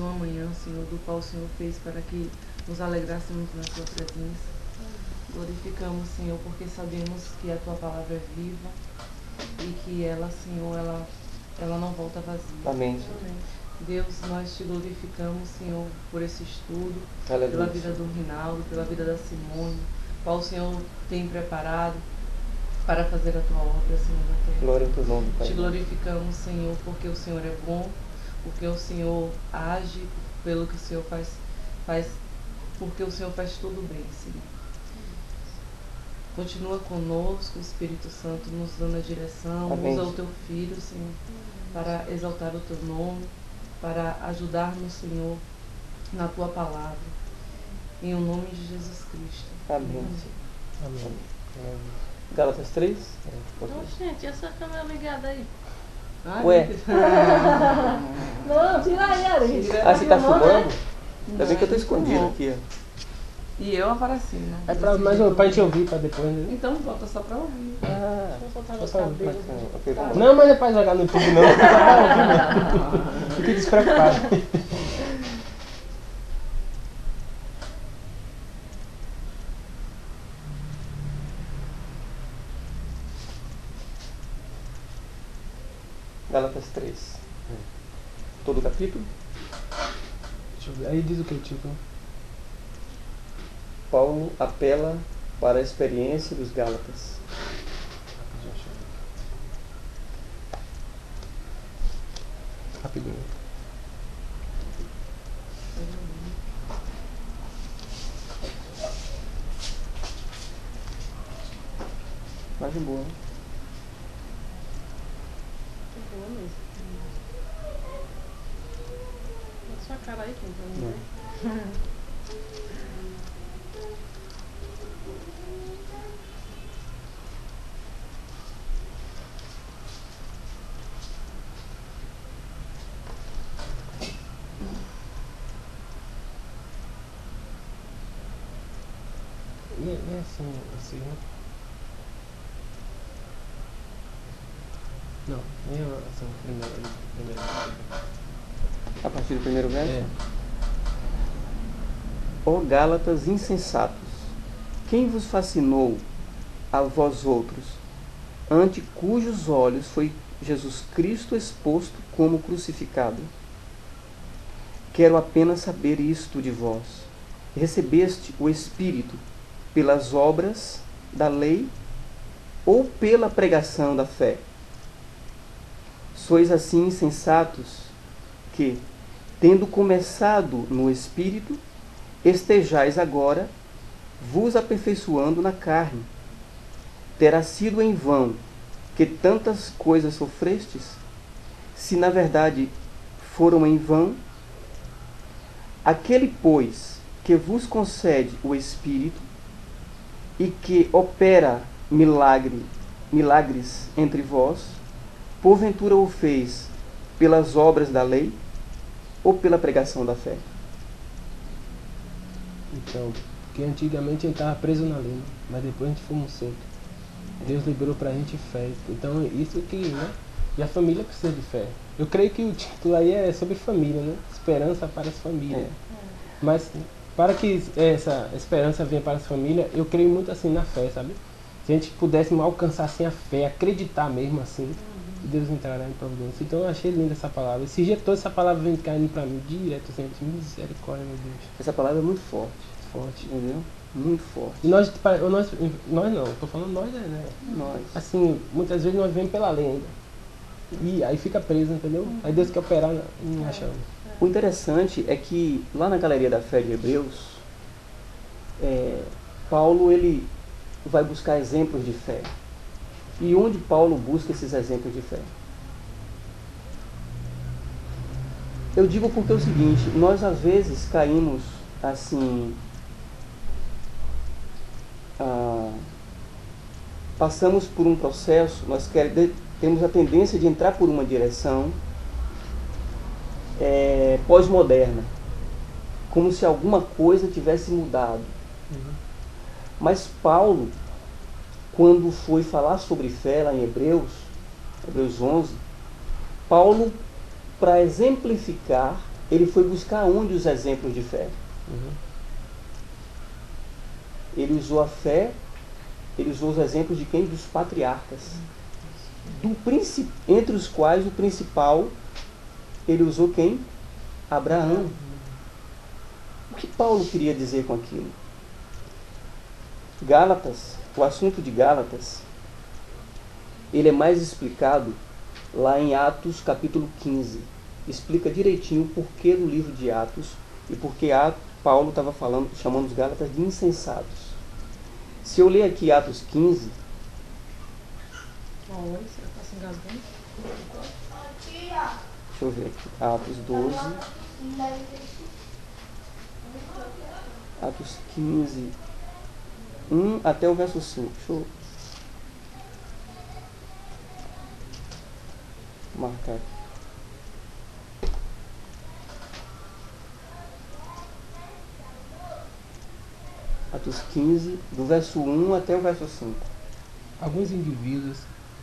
uma manhã, Senhor, do qual o Senhor fez para que nos alegrássemos na Tua presença. Glorificamos, Senhor, porque sabemos que a Tua palavra é viva e que ela, Senhor, ela não volta vazia. Amém. Deus, nós te glorificamos, Senhor, por esse estudo, Aleluia. pela vida do Rinaldo, pela vida da Simone, qual o Senhor tem preparado para fazer a Tua obra, Senhor, na terra. Glória ao Teu nome, Pai. Te glorificamos, Senhor, porque o Senhor é bom, porque o Senhor age, pelo que o Senhor faz, porque o Senhor faz tudo bem, Senhor. Continua conosco, Espírito Santo, nos dando a direção. Amém. Usa o Teu Filho, Senhor, para exaltar o Teu nome, para ajudar-nos, Senhor, na Tua palavra. Em o nome de Jesus Cristo. Amém. Amém. Gálatas 3? Não, gente, essa câmera ligada aí. Ai, Ué. Não, tira aí, Ari. Ah, você tá Filmando, filmando? né? Ainda bem que eu tô escondido aqui, ó. E eu apareci, né? É pra, mais pra gente ouvir pra depois, né? Então bota só pra ouvir. Ah, Vou soltar Só meus pra ouvir. cabelos. ok, vamos lá. Não, mas é pra jogar no YouTube não, só pra ouvir mesmo. Fique despreocupado. Gálatas 3. Todo o capítulo? Deixa eu ver. Aí diz o que, tipo? Paulo apela para a experiência dos Gálatas. Rapidinho. Mais de boa, né? Boa mesmo. Olha sua cara aí, quem tá vendo? E é assim, né? Não, nem a ação primeira. A partir do primeiro verso? É. Ó Gálatas insensatos, quem vos fascinou a vós outros, ante cujos olhos foi Jesus Cristo exposto como crucificado? Quero apenas saber isto de vós. Recebeste o Espírito pelas obras da lei ou pela pregação da fé? Sois assim insensatos que, tendo começado no Espírito, estejais agora vos aperfeiçoando na carne. Terá sido em vão que tantas coisas sofrestes? Se na verdade foram em vão, aquele, pois, que vos concede o Espírito e que opera milagres entre vós, porventura o fez pelas obras da lei ou pela pregação da fé? Então, porque antigamente a gente estava preso na lei, né? Mas depois a gente fomos soltos. Deus liberou pra gente fé. Então isso que, né? E a família precisa de fé. Eu creio que o título aí é sobre família, né? Esperança para as famílias. É. Mas para que essa esperança venha para as famílias, eu creio muito assim na fé, sabe? Se a gente pudesse alcançar assim a fé, acreditar mesmo assim, Deus entrará em providência. Então eu achei linda essa palavra. Esse dia todo essa palavra vem caindo pra mim direto, assim, misericórdia, meu Deus. Essa palavra é muito forte, Forte. entendeu? Muito forte. E nós não, tô falando nós, né? Nós. Assim, muitas vezes nós vemos pela lei ainda. E aí fica preso, entendeu? Aí Deus quer operar em achando. O interessante é que lá na Galeria da Fé de Hebreus, Paulo ele vai buscar exemplos de fé. E onde Paulo busca esses exemplos de fé? Eu digo porque é o seguinte, nós às vezes caímos assim, passamos por um processo, temos a tendência de entrar por uma direção pós-moderna, como se alguma coisa tivesse mudado. Mas Paulo, quando foi falar sobre fé lá em Hebreus 11, Paulo, para exemplificar, ele foi buscar onde os exemplos de fé? Ele usou a fé, ele usou os exemplos de quem? Dos patriarcas. Entre os quais o principal, ele usou quem? Abraão. O que Paulo queria dizer com aquilo? Gálatas, o assunto de Gálatas, ele é mais explicado lá em Atos capítulo 15. Explica direitinho o porquê do livro de Atos e porque Paulo estava chamando os Gálatas de insensatos. Se eu ler aqui Atos 15... Oi, você está se engasgando? Deixa eu ver aqui. Atos 12. Atos 15. 1 até o verso 5. Deixa eu marcar aqui. Atos 15, do verso 1 até o verso 5. Alguns indivíduos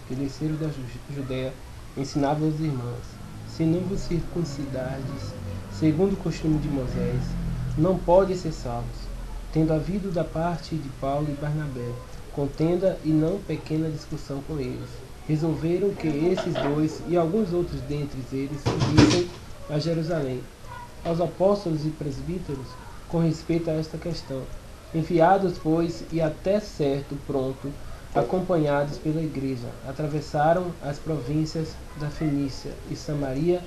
que desceram da Judéia ensinavam aos irmãos: se não vos circuncidardes, segundo o costume de Moisés, não pode ser salvos. Tendo havido da parte de Paulo e Barnabé contenda e não pequena discussão com eles, resolveram que esses dois e alguns outros dentre eles subissem a Jerusalém aos apóstolos e presbíteros com respeito a esta questão. Enviados, pois, e até certo ponto, acompanhados pela igreja, atravessaram as províncias da Fenícia e Samaria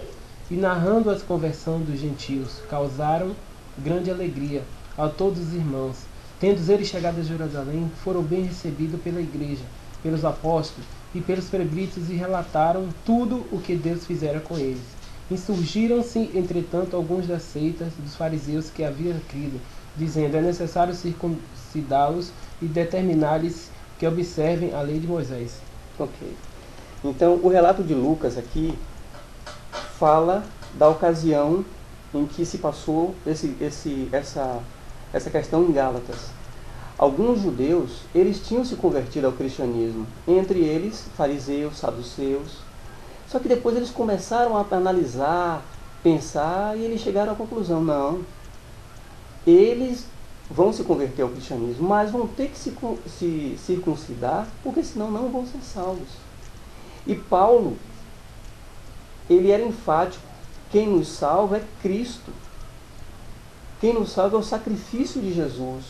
e, narrando a conversão dos gentios, causaram grande alegria a todos os irmãos. Tendo eles chegado a Jerusalém, foram bem recebidos pela igreja, pelos apóstolos e pelos presbíteros e relataram tudo o que Deus fizera com eles. Insurgiram-se, entretanto, alguns das seitas dos fariseus que haviam crido, dizendo: é necessário circuncidá-los e determinar-lhes que observem a lei de Moisés. Ok. Então, o relato de Lucas aqui fala da ocasião em que se passou essa questão em Gálatas. Alguns judeus, eles tinham se convertido ao cristianismo, entre eles fariseus, saduceus. Só que depois eles começaram a analisar, pensar, e eles chegaram à conclusão: não, eles vão se converter ao cristianismo, mas vão ter que se circuncidar, porque senão não vão ser salvos. E Paulo, ele era enfático: quem nos salva é Cristo. Quem nos salva é o sacrifício de Jesus.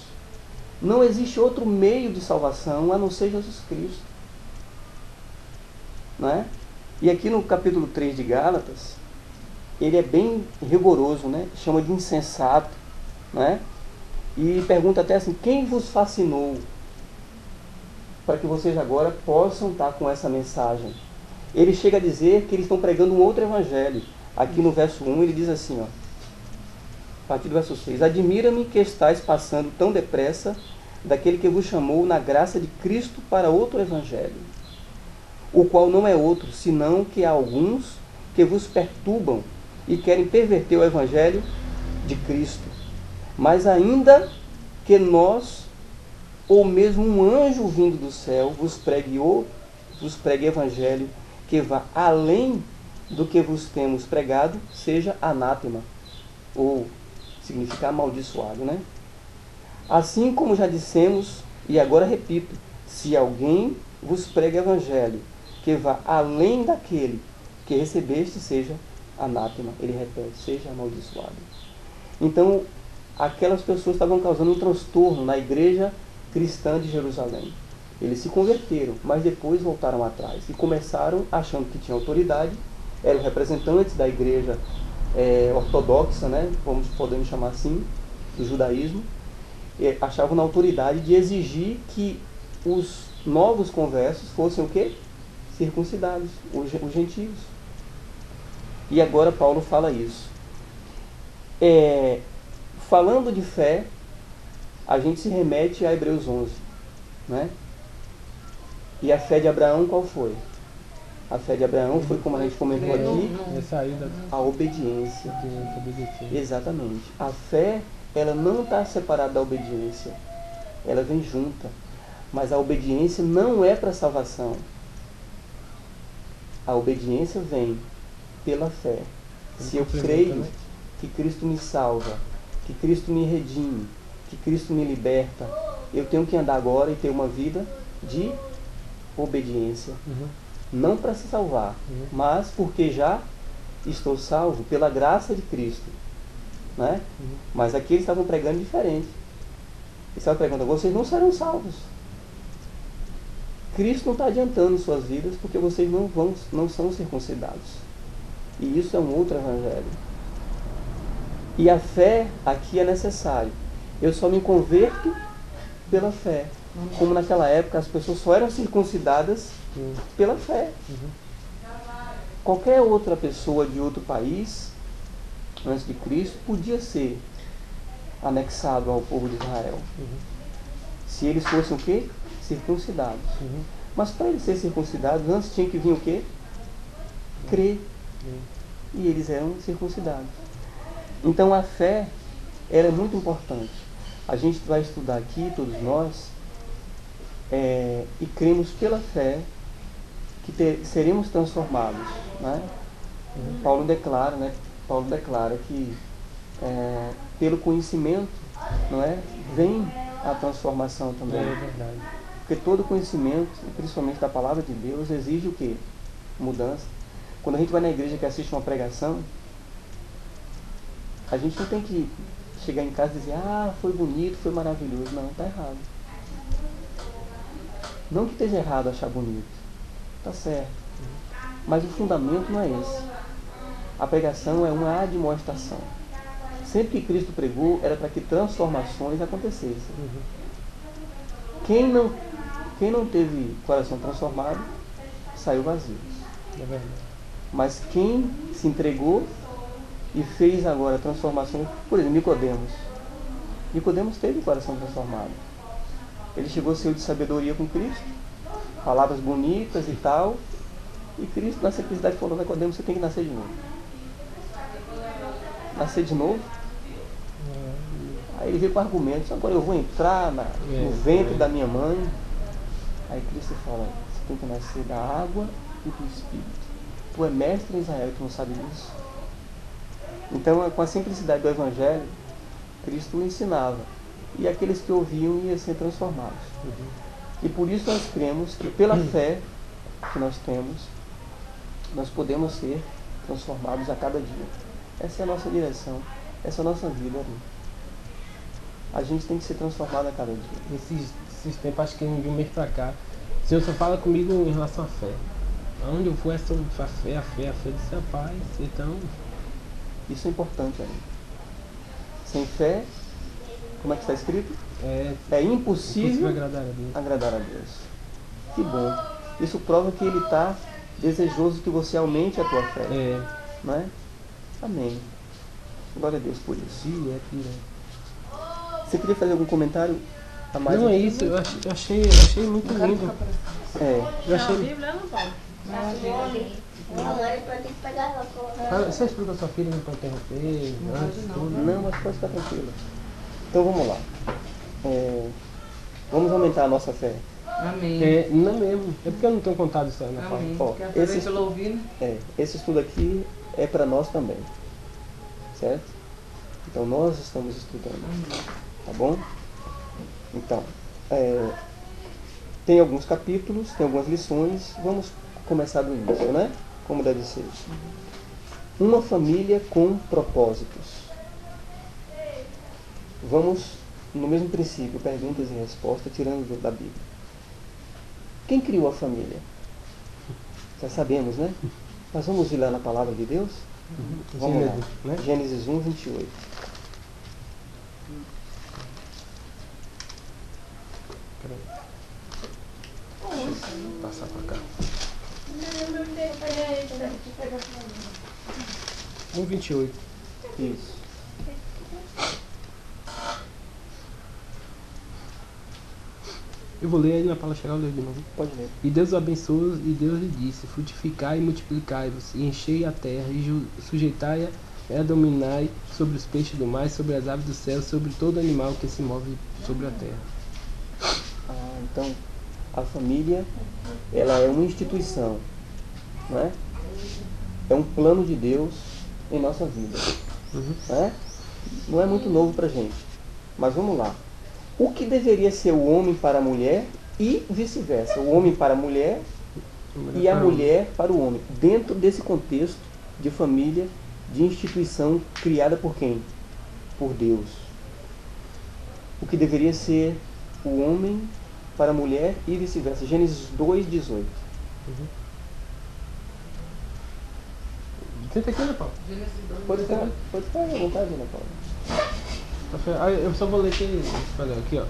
Não existe outro meio de salvação a não ser Jesus Cristo. Não é? E aqui no capítulo 3 de Gálatas, ele é bem rigoroso, né? Chama de insensato, né? E pergunta até assim: quem vos fascinou para que vocês agora possam estar com essa mensagem? Ele chega a dizer que eles estão pregando um outro evangelho. Aqui no verso 1 ele diz assim, ó, a partir do verso 6: admira-me que estáis passando tão depressa daquele que vos chamou na graça de Cristo para outro evangelho, o qual não é outro, senão que há alguns que vos perturbam e querem perverter o evangelho de Cristo. Mas ainda que nós, ou mesmo um anjo vindo do céu, vos pregue evangelho que vá além do que vos temos pregado, seja anátema, ou significa amaldiçoado, né? Assim como já dissemos, e agora repito: se alguém vos prega evangelho que vá além daquele que recebeste, seja anátema. Ele repete: seja amaldiçoado. Então, aquelas pessoas estavam causando um transtorno na igreja cristã de Jerusalém. Eles se converteram, mas depois voltaram atrás e começaram achando que tinham autoridade, eram representantes da igreja ortodoxa, né? Podemos chamar assim, do judaísmo, e achavam na autoridade de exigir que os novos conversos fossem o quê? Circuncidados, os gentios. E agora Paulo fala isso. Falando de fé, a gente se remete a Hebreus 11, né? E a fé de Abraão qual foi? A fé de Abraão foi, como a gente comentou aqui, a obediência. Exatamente. A fé, ela não está separada da obediência. Ela vem junta. Mas a obediência não é para salvação. A obediência vem pela fé. Se eu creio, que Cristo me salva, que Cristo me redime, que Cristo me liberta, eu tenho que andar agora e ter uma vida de obediência. Não para se salvar, mas porque já estou salvo pela graça de Cristo. Né? Mas aqui eles estavam pregando diferente. Eles estavam pregando: vocês não serão salvos. Cristo não está adiantando em suas vidas porque vocês não são circuncidados. E isso é um outro evangelho. E a fé aqui é necessária. Eu só me converto pela fé. Como naquela época as pessoas só eram circuncidadas pela fé. Qualquer outra pessoa de outro país, antes de Cristo, podia ser anexado ao povo de Israel. Se eles fossem o quê? Circuncidados. Mas para eles serem circuncidados, antes tinha que vir o quê? Crer. E eles eram circuncidados. Então a fé, ela é muito importante. A gente vai estudar aqui, todos nós, e cremos pela fé que seremos transformados. Né? Paulo declara que pelo conhecimento, não é, vem a transformação também. É verdade. Porque todo conhecimento, principalmente da palavra de Deus, exige o quê? Mudança. Quando a gente vai na igreja que assiste uma pregação, a gente não tem que chegar em casa e dizer: ah, foi bonito, foi maravilhoso. Não, está errado. Não que esteja errado achar bonito. Está certo. Mas o fundamento não é esse. A pregação é uma admoestação. Sempre que Cristo pregou, era para que transformações acontecessem. Quem não teve coração transformado, saiu vazio. É verdade. Mas quem se entregou e fez agora transformações, por exemplo, Nicodemos teve o coração transformado. Ele chegou cheio de sabedoria com Cristo, palavras bonitas e tal, e Cristo na simplicidade falou: Nicodemos, você tem que nascer de novo. Nascer de novo? Aí ele veio com argumentos: agora eu vou entrar no ventre da minha mãe. Aí Cristo fala: você tem que nascer da água e do Espírito. Tu é mestre em Israel, tu não sabe disso? Então, com a simplicidade do Evangelho, Cristo ensinava. E aqueles que ouviam iam ser transformados. E por isso nós cremos que pela fé que nós temos, nós podemos ser transformados a cada dia. Essa é a nossa direção, essa é a nossa vida ali. A gente tem que ser transformado a cada dia. Esses tempos, acho que de um mês pra cá, o Senhor só fala comigo em relação à fé. Onde eu vou é sobre a fé. Disse: rapaz, então... Isso é importante ali. Sem fé, como é que está escrito? É impossível agradar a Deus. Que bom. Isso prova que Ele está desejoso que você aumente a tua fé. Não é? Amém. Glória a Deus por isso. Você queria fazer algum comentário a mais? Não, é isso. Eu achei muito lindo. Eu achei... A Bíblia não pode. Você explica a sua filha, não pode interromper? Não, mas pode ficar tranquila. Então vamos lá. Vamos aumentar a nossa fé. Amém. Não mesmo. É porque eu não tenho contado isso na fala. Amém. Esse estudo aqui é para nós também. Certo? Então nós estamos estudando. Tá bom? Então, tem alguns capítulos, tem algumas lições. Vamos começar do início, né? Como deve ser. Uma família com propósitos. Vamos no mesmo princípio, perguntas e respostas, tirando da Bíblia. Quem criou a família? Já sabemos, né? Mas vamos ir lá na palavra de Deus? Vamos lá. Né? Gênesis 1, 28. Passar pra cá. 1:28. Isso. Eu vou ler aí na palavra chegar, eu leio de novo. Pode ler. E Deus o abençoou, e Deus lhe disse: frutificai e multiplicai-vos, e enchei a terra, e sujeitai-a, e dominai sobre os peixes do mar, sobre as aves do céu, sobre todo animal que se move sobre a terra. Então, a família, ela é uma instituição, não é? É um plano de Deus em nossa vida. Né? Não é muito novo pra gente. Mas vamos lá. O que deveria ser o homem para a mulher e vice-versa? O homem para a mulher e a mulher para o homem. Dentro desse contexto de família, de instituição criada por quem? Por Deus. O que deveria ser o homem para a mulher e vice-versa. Gênesis 2:18. Senta aqui, Ana Paula. Pode ficar à vontade, Ana Paula. Eu só vou ler aqui, ó.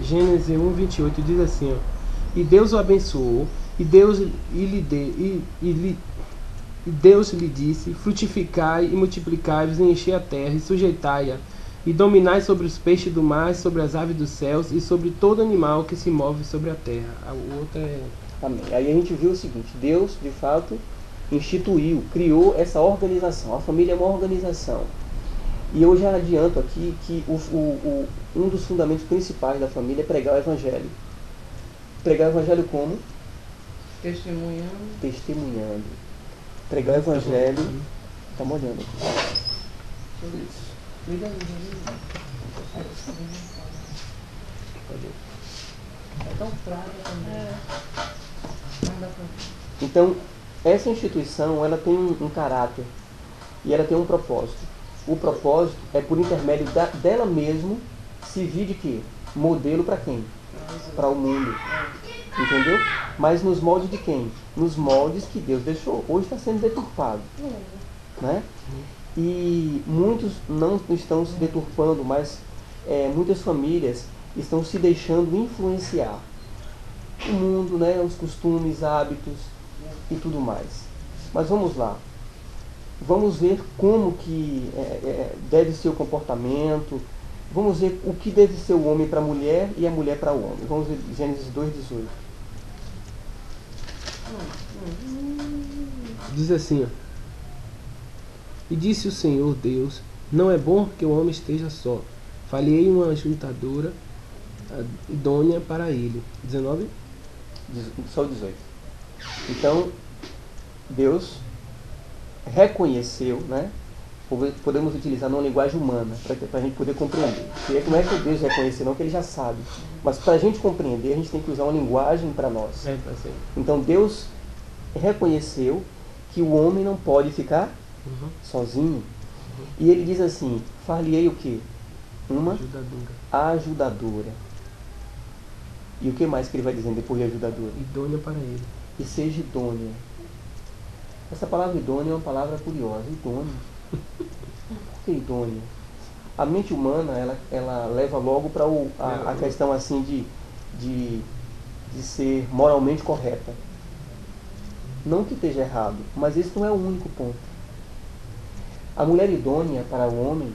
Gênesis 1:28 diz assim, ó. E Deus o abençoou, e Deus lhe disse: frutificai e multiplicai-vos, e enchei a terra, e sujeitai-a, e dominai sobre os peixes do mar, sobre as aves dos céus, e sobre todo animal que se move sobre a terra. O outro é... Amém. Aí a gente viu o seguinte: Deus, de fato, instituiu, criou essa organização. A família é uma organização. E eu já adianto aqui que um dos fundamentos principais da família é pregar o Evangelho. Pregar o Evangelho como? Testemunhando. Pregar o Evangelho... Tá molhando aqui. Isso. É tão fraca também. Então, essa instituição, ela tem um caráter e ela tem um propósito. O propósito é, por intermédio dela mesmo, servir de quê? Modelo para quem? Para o mundo. Entendeu? Mas nos moldes de quem? Nos moldes que Deus deixou. Hoje está sendo deturpado. Né? E muitos não estão se deturpando, mas muitas famílias estão se deixando influenciar. O mundo, né? Os costumes, hábitos e tudo mais. Mas vamos lá. Vamos ver como que deve ser o comportamento. Vamos ver o que deve ser o homem para a mulher e a mulher para o homem. Vamos ver Gênesis 2:18. Diz assim, ó. E disse o Senhor Deus: não é bom que o homem esteja só. Falhei uma ajuntadora idônea para ele. 19? Só o 18. Então, Deus reconheceu, né? Podemos utilizar numa linguagem humana, para a gente poder compreender. Porque não é que Deus reconheceu, não, que Ele já sabe. Mas para a gente compreender, a gente tem que usar uma linguagem para nós. Então, Deus reconheceu que o homem não pode ficar sozinho. E Ele diz assim: far-lhe-ei o quê? Uma ajudadora. E o que mais que Ele vai dizendo depois de ajudadora? Idônea para ele. E seja idônea. Essa palavra idônea é uma palavra curiosa. Idônea. Por que idônea? A mente humana, ela leva logo para a questão assim de ser moralmente correta. Não que esteja errado, mas esse não é o único ponto. A mulher idônea para o homem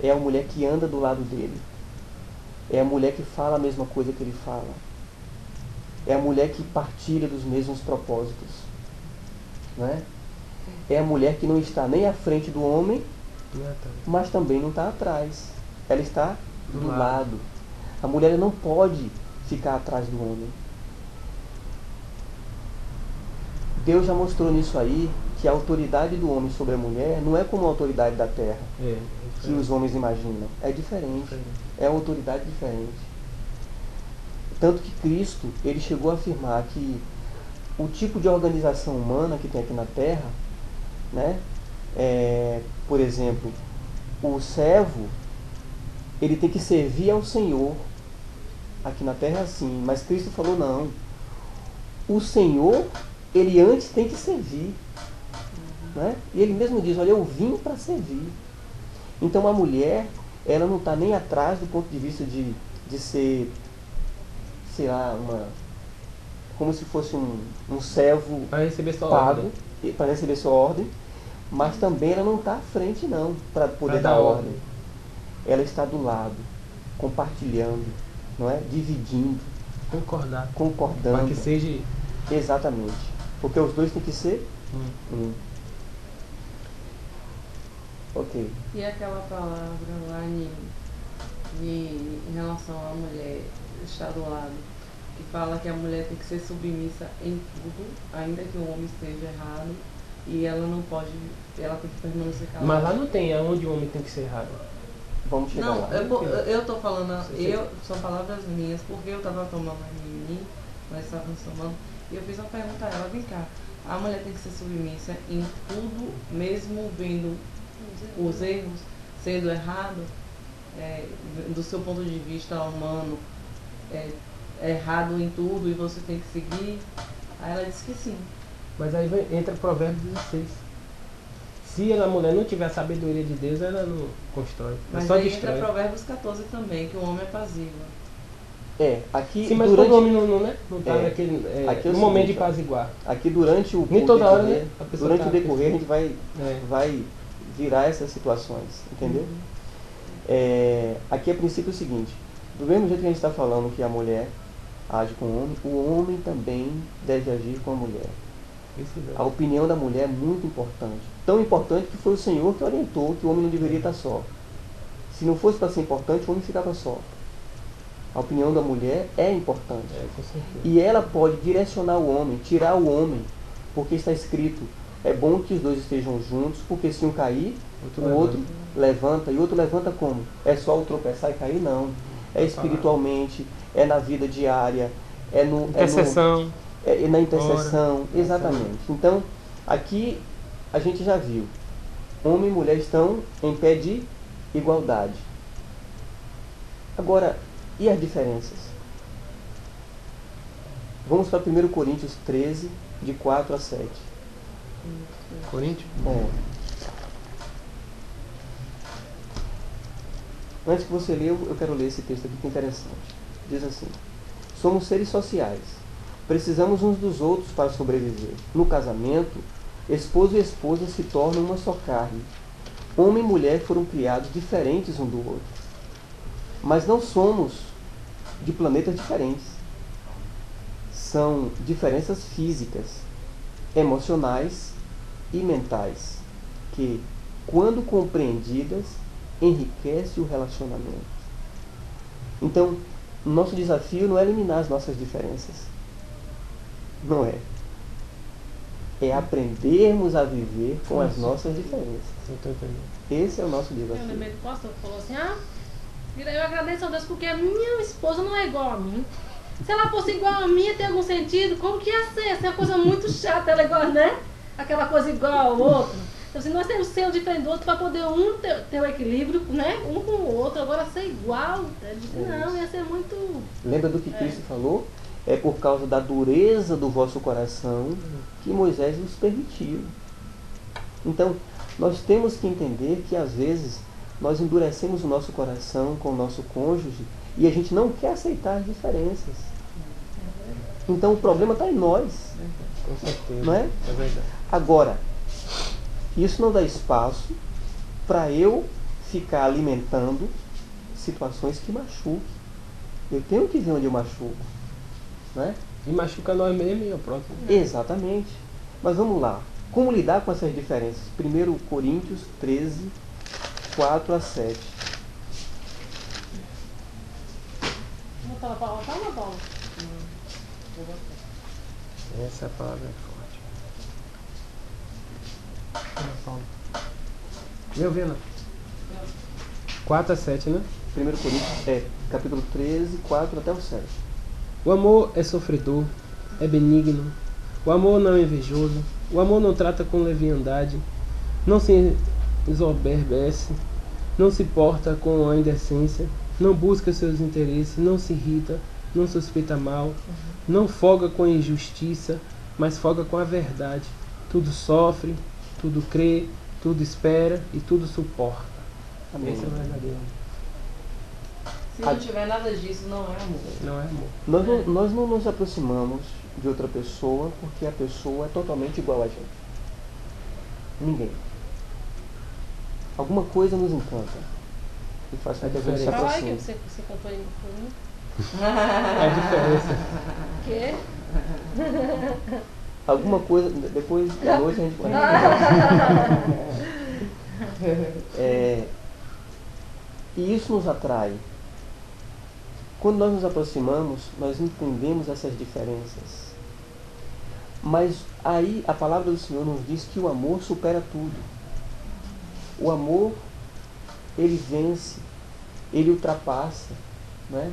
é a mulher que anda do lado dele. É a mulher que fala a mesma coisa que ele fala. É a mulher que partilha dos mesmos propósitos. Né? É a mulher que não está nem à frente do homem, mas também não está atrás. Ela está do lado. A mulher não pode ficar atrás do homem. Deus já mostrou nisso aí que a autoridade do homem sobre a mulher não é como a autoridade da terra, que os homens imaginam. É diferente. É uma autoridade diferente. Tanto que Cristo, ele chegou a afirmar que o tipo de organização humana que tem aqui na terra, né, por exemplo, o servo, ele tem que servir ao Senhor. Aqui na terra é assim, mas Cristo falou não. O Senhor, ele antes tem que servir. Né? E ele mesmo diz: olha, eu vim para servir. Então a mulher, ela não está nem atrás do ponto de vista de ser, sei lá, como se fosse um servo para receber sua pago, para receber sua ordem, mas também ela não está à frente não, para poder dar ordem. Ela está do lado, compartilhando, não é? Dividindo, concordando. Para que seja... Exatamente. Porque os dois têm que ser um. Ok. E aquela palavra lá em relação à mulher estar do lado, que fala que a mulher tem que ser submissa em tudo, ainda que o homem esteja errado, e ela não pode, ela tem que permanecer calada. Mas lá não tem aonde o homem tem que ser errado. Vamos chegar Não, lá. eu tô falando, Sim. são palavras minhas, porque eu tava tomando a Mimimi, nós estávamos tomando, e eu fiz uma pergunta a ela, vem cá, a mulher tem que ser submissa em tudo, mesmo vendo os erros, sendo errado, do seu ponto de vista humano, errado em tudo e você tem que seguir? Aí ela disse que sim. Mas aí entra Provérbios 16. Se a mulher não tiver a sabedoria de Deus, ela não constrói. Mas Ela só aí destrói. entra Provérbios 14 também, que o homem é passivo. Aqui Sim, mas durante, quando o homem não tá naquele. aqui é o No momento seguinte, de apaziguar. aqui durante o Nem toda hora, decorrer, né? A pessoa durante tá o decorrer a gente É. vai virar essas situações, entendeu? Aqui a princípio é o seguinte, do mesmo jeito que a gente está falando que a mulher age com o homem também deve agir com a mulher. Isso A opinião da mulher é muito importante. Tão importante que foi o Senhor que orientou que o homem não deveria estar só. Se não fosse para ser importante, o homem ficava só. A opinião da mulher é importante. com certeza. E ela pode direcionar o homem, tirar o homem, porque está escrito, é bom que os dois estejam juntos, porque se um cair, o outro levanta. E o outro levanta como? É só o tropeçar e cair? Não. É espiritualmente, é na vida diária, Intercessão. é na intercessão, exatamente. Então, aqui a gente já viu, homem e mulher estão em pé de igualdade. Agora, e as diferenças? Vamos para 1 Coríntios 13, de 4 a 7. Coríntios? Antes que você lê, eu quero ler esse texto aqui que é interessante. Diz assim: somos seres sociais. Precisamos uns dos outros para sobreviver. No casamento, esposo e esposa se tornam uma só carne. Homem e mulher foram criados diferentes um do outro. Mas não somos de planetas diferentes. São diferenças físicas, emocionais e mentais, que, quando compreendidas, enriquece o relacionamento. Então, nosso desafio não é eliminar as nossas diferenças. Não é. É aprendermos a viver com as nossas diferenças. Não tô entendendo. Esse é o nosso Eu desafio. lembrei do pastor que falou assim, eu agradeço a Deus porque a minha esposa não é igual a mim. Se ela fosse igual a mim, tem algum sentido? Como que ia ser? Essa é uma coisa muito chata, ela é igual, né? Aquela coisa igual ao outro. Então, assim, nós temos que ser um diferente do outro para poder ter o equilíbrio, né? Um com o outro. Agora, ser igual, não, ia ser muito... Lembra do que Cristo falou? É por causa da dureza do vosso coração que Moisés vos permitiu. Então, nós temos que entender que às vezes nós endurecemos o nosso coração com o nosso cônjuge e a gente não quer aceitar as diferenças. Então o problema está em nós. Com certeza. Não é? É verdade. Agora, isso não dá espaço para eu ficar alimentando situações que machuquem. Eu tenho que ver onde eu machuco. Não é? E machuca nós mesmos e o próximo. Exatamente. Mas vamos lá. Como lidar com essas diferenças? 1 Coríntios 13, 4 a 7. Vou botar na Paula, tá na Paula? Essa palavra é forte. Meu vendo? 4 a 7, né? 1 Coríntios, capítulo 13, 4 até o 7. O amor é sofredor, é benigno. O amor não é invejoso. O amor não trata com leviandade. Não se ensoberbece. Não se porta com a indecência. Não busca seus interesses. Não se irrita. Não suspeita mal. Não folga com a injustiça, mas folga com a verdade. Tudo sofre, tudo crê, tudo espera e tudo suporta. Amém. Esse é o verdadeiro amor. Se não tiver nada disso, não é amor. Não é amor. Nós não nos aproximamos de outra pessoa porque a pessoa é totalmente igual a gente. Ninguém. Alguma coisa nos encanta e faz com que a gente se Fala aí aproxime. que você cantou aí por mim. É a diferença. O quê? Alguma coisa, depois da noite a gente pode. E isso nos atrai. Quando nós nos aproximamos, nós entendemos essas diferenças. Mas aí a palavra do Senhor nos diz que o amor supera tudo. O amor, ele vence, ele ultrapassa, né?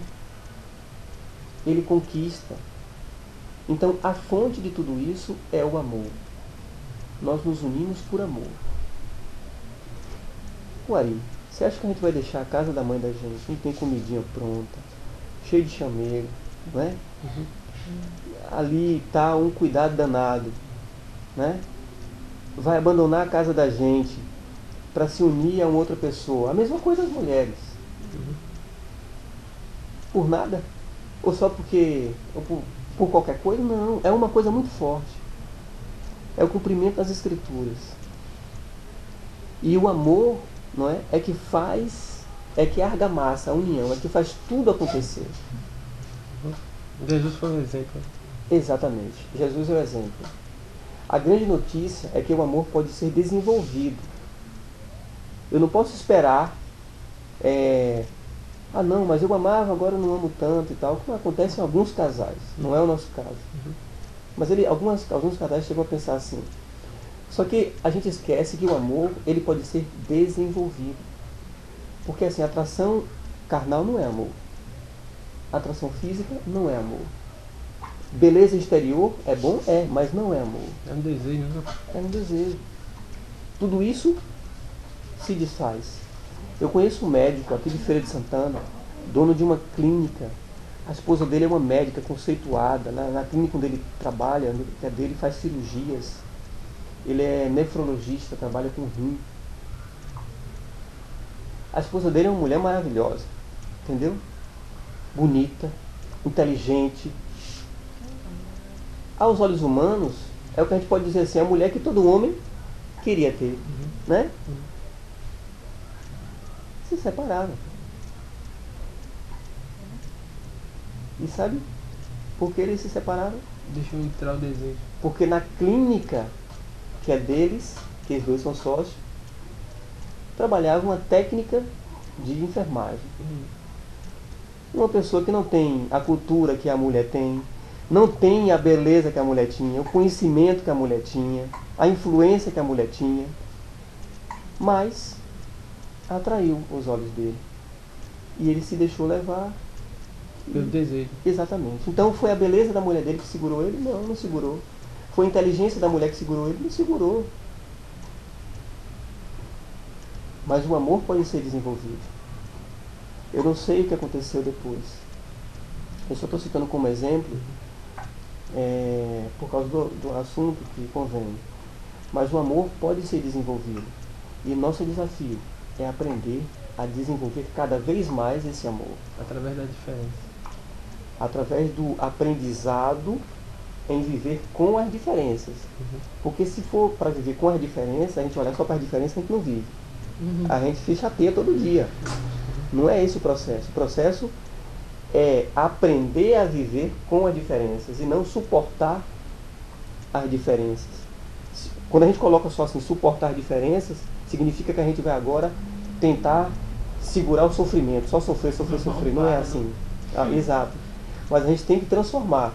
Ele conquista. Então a fonte de tudo isso é o amor. Nós nos unimos por amor. Uai, você acha que a gente vai deixar a casa da mãe da gente? A gente tem comidinha pronta, cheio de chamego, né? Ali está um cuidado danado, né? Vai abandonar a casa da gente para se unir a uma outra pessoa. A mesma coisa as mulheres. Por nada? Ou só porque... Ou por qualquer coisa? Não. É uma coisa muito forte. É o cumprimento das Escrituras. E o amor, não é? É que faz... É que argamassa a união. É que faz tudo acontecer. Jesus foi um exemplo. Exatamente. Jesus é o exemplo. A grande notícia é que o amor pode ser desenvolvido. Eu não posso esperar... Ah não, mas eu amava, agora eu não amo tanto e tal. Como acontece em alguns casais. Não é o nosso caso. Mas alguns casais chegam a pensar assim. Só que a gente esquece que o amor, ele pode ser desenvolvido. Porque assim, a atração carnal não é amor. A atração física não é amor. Beleza exterior é bom? É, mas não é amor. É um desejo, né? É um desejo. Tudo isso se desfaz. Eu conheço um médico aqui de Feira de Santana, dono de uma clínica. A esposa dele é uma médica conceituada. Na clínica onde ele trabalha, que é dele, faz cirurgias. Ele é nefrologista, trabalha com rim. A esposa dele é uma mulher maravilhosa. Entendeu? Bonita, inteligente. Aos olhos humanos, é o que a gente pode dizer assim, a mulher que todo homem queria ter. Né? Se separaram. E sabe por que eles se separaram? Deixou entrar o desejo. Porque na clínica que é deles, que os dois são sócios, trabalhava uma técnica de enfermagem. Uma pessoa que não tem a cultura que a mulher tem, não tem a beleza que a mulher tinha, o conhecimento que a mulher tinha, a influência que a mulher tinha, mas atraiu os olhos dele. E ele se deixou levar. Pelo desejo. Exatamente. Então foi a beleza da mulher dele que segurou ele? Não, não segurou. Foi a inteligência da mulher que segurou ele? Não segurou. Mas o amor pode ser desenvolvido. Eu não sei o que aconteceu depois. Eu só estou citando como exemplo por causa do assunto que convém. Mas o amor pode ser desenvolvido. E nosso desafio é aprender a desenvolver cada vez mais esse amor. Através da diferença. Através do aprendizado em viver com as diferenças. Porque se for para viver com as diferenças, a gente olhar só para as diferenças, a gente não vive. A gente se chateia todo dia. Não é esse o processo. O processo é aprender a viver com as diferenças e não suportar as diferenças. Quando a gente coloca só assim, suportar as diferenças, significa que a gente vai agora tentar segurar o sofrimento. Só sofrer, sofrer, sofrer. Não é assim. Exato. Mas a gente tem que transformar.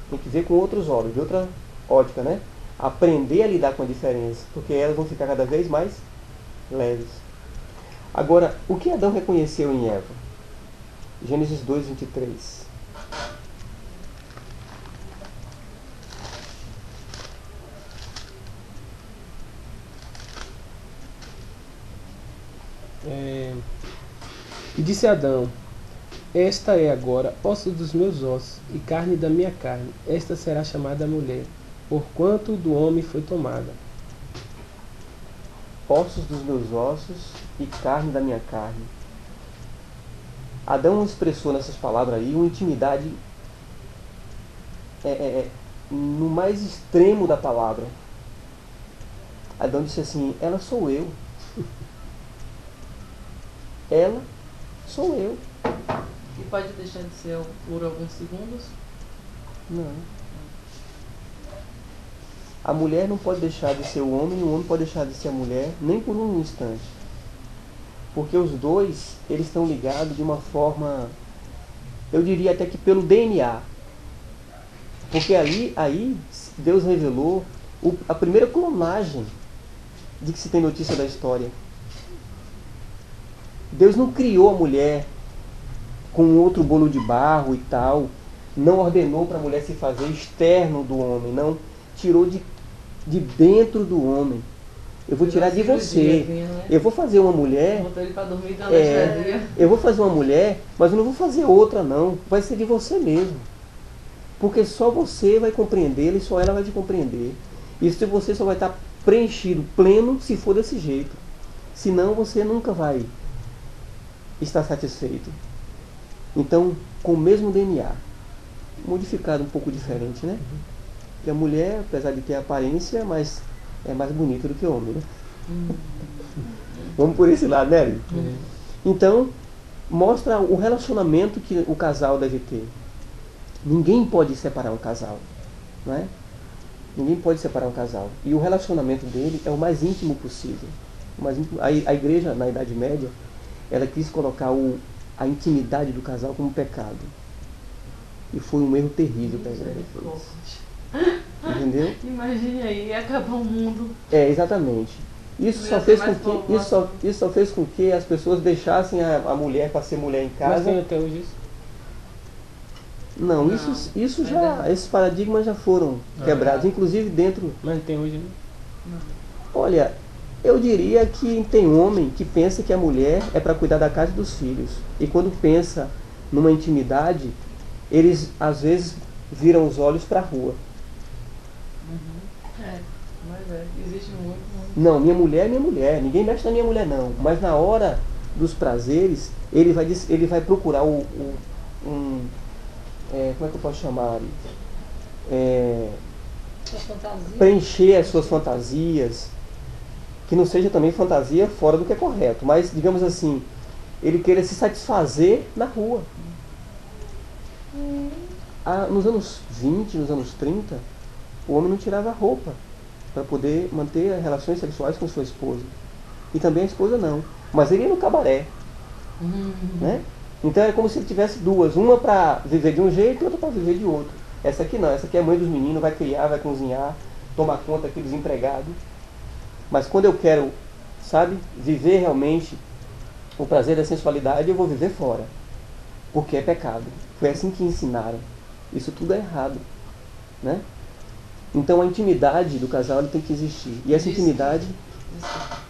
Tem que ver com outros olhos, de outra ótica, né? Aprender a lidar com a diferença, porque elas vão ficar cada vez mais leves. Agora, o que Adão reconheceu em Eva? Gênesis 2, 23. E disse Adão: esta é agora osso dos meus ossos e carne da minha carne. Esta será chamada mulher, porquanto do homem foi tomada. Ossos dos meus ossos e carne da minha carne. Adão expressou nessas palavras aí uma intimidade no mais extremo da palavra. Adão disse assim: ela sou eu. Ela sou eu. E pode deixar de ser por alguns segundos? Não. A mulher não pode deixar de ser o homem pode deixar de ser a mulher, nem por um instante. Porque os dois, eles estão ligados de uma forma, eu diria até que pelo DNA. Porque aí Deus revelou a primeira clonagem de que se tem notícia da história. Deus não criou a mulher com outro bolo de barro e tal, não ordenou para a mulher se fazer externo do homem, não. Tirou de dentro do homem. Eu vou tirar de você. Eu vou fazer uma mulher. Botou ele para dormir de anestesia. Eu vou fazer uma mulher, mas eu não vou fazer outra não. Vai ser de você mesmo. Porque só você vai compreendê-la e só ela vai te compreender. E se você só vai estar preenchido, pleno, se for desse jeito. Senão você nunca vai estar satisfeito. Então, com o mesmo DNA, modificado um pouco diferente, né? Porque a mulher, apesar de ter aparência, mas é mais bonita do que o homem, né? Vamos por esse lado, né? Então, mostra o relacionamento que o casal deve ter. Ninguém pode separar um casal, não é? Ninguém pode separar um casal. E o relacionamento dele é o mais íntimo possível. A igreja, na Idade Média, ela quis colocar a intimidade do casal como pecado. E foi um erro terrível que a igreja fez. Entendeu? Imagine aí, ia acabar o mundo. Exatamente. Isso só fez com que as pessoas deixassem a mulher para ser mulher em casa. Mas tem até hoje isso? Não, isso já, esses paradigmas já foram quebrados, inclusive dentro. Mas tem hoje, não? Olha, eu diria que tem homem que pensa que a mulher é para cuidar da casa e dos filhos. E quando pensa numa intimidade, eles às vezes viram os olhos para a rua. Mas existe muito. Não, minha mulher é minha mulher. Ninguém mexe na minha mulher, não. Mas na hora dos prazeres, ele vai procurar como é que eu posso chamar? Preencher as suas fantasias. Que não seja também fantasia fora do que é correto. Mas, digamos assim, ele queira se satisfazer na rua. Nos anos 20, nos anos 30, o homem não tirava a roupa para poder manter relações sexuais com sua esposa. E também a esposa não. Mas ele ia no cabaré. Né? Então é como se ele tivesse duas. Uma para viver de um jeito e outra para viver de outro. Essa aqui não. Essa aqui é a mãe dos meninos, vai criar, vai cozinhar, tomar conta aqui dos empregados. Mas quando eu quero, sabe, viver realmente o prazer da sensualidade, eu vou viver fora. Porque é pecado. Foi assim que ensinaram. Isso tudo é errado. Né? Então a intimidade do casal tem que existir. E essa intimidade...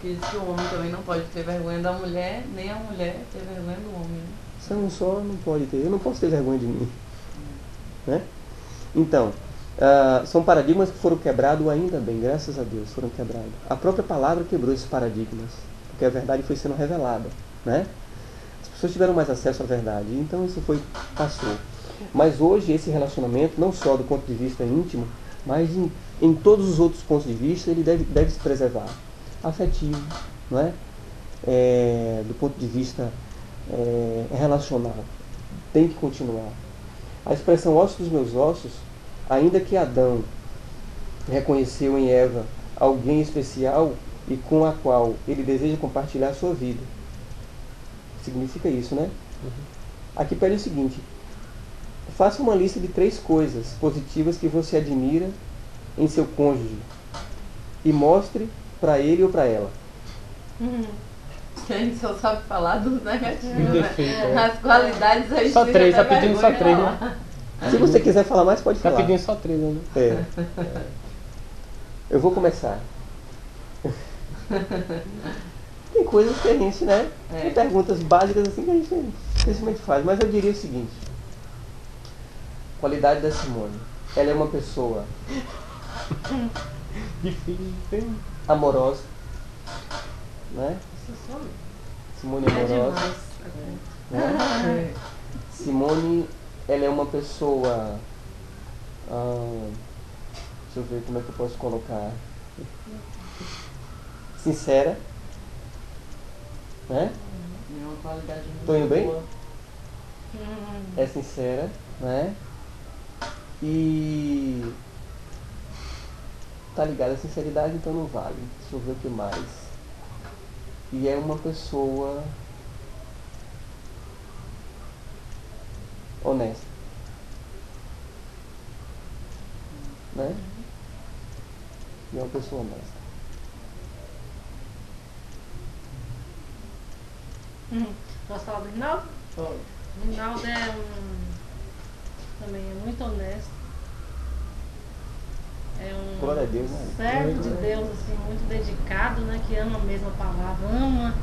Diz que o homem também não pode ter vergonha da mulher, nem a mulher ter vergonha do homem. Né? Você não pode ter. Eu não posso ter vergonha de mim. Né? Então, são paradigmas que foram quebrados ainda bem, graças a Deus, foram quebrados. A própria palavra quebrou esses paradigmas, porque a verdade foi sendo revelada. Né? As pessoas tiveram mais acesso à verdade, então isso passou. Mas hoje esse relacionamento, não só do ponto de vista íntimo, mas em todos os outros pontos de vista, ele deve se preservar. Afetivo, não é? Do ponto de vista relacional, tem que continuar. A expressão ossos dos meus ossos, ainda que Adão reconheceu em Eva alguém especial e com a qual ele deseja compartilhar a sua vida. Significa isso, né? Aqui pede o seguinte: faça uma lista de 3 coisas positivas que você admira em seu cônjuge e mostre para ele ou para ela. A gente só sabe falar dos negativos, né? As qualidades a gente só 3, tá pedindo só 3, né? Se você quiser falar mais, pode falar. Tá pedindo só 3, né? Eu vou começar. Tem coisas que a gente, né? Tem perguntas básicas assim que a gente simplesmente faz. Mas eu diria o seguinte: qualidade da Simone. Ela é uma pessoa difícil, amorosa, né? Simone é amorosa. Né? Simone, ela é uma pessoa, deixa eu ver como é que eu posso colocar, sincera, né? É uma qualidade muito Tô indo bem? boa. É sincera, né? E tá ligado à sinceridade, então não vale. Deixa eu ver o que mais. E é uma pessoa honesta. né? E é uma pessoa honesta. Posso falar do Rinaldo? Pode. O Rinaldo também é muito honesto. É um Glória a Deus, né? servo de Deus, assim, muito dedicado, né? Que ama mesmo a palavra, ama.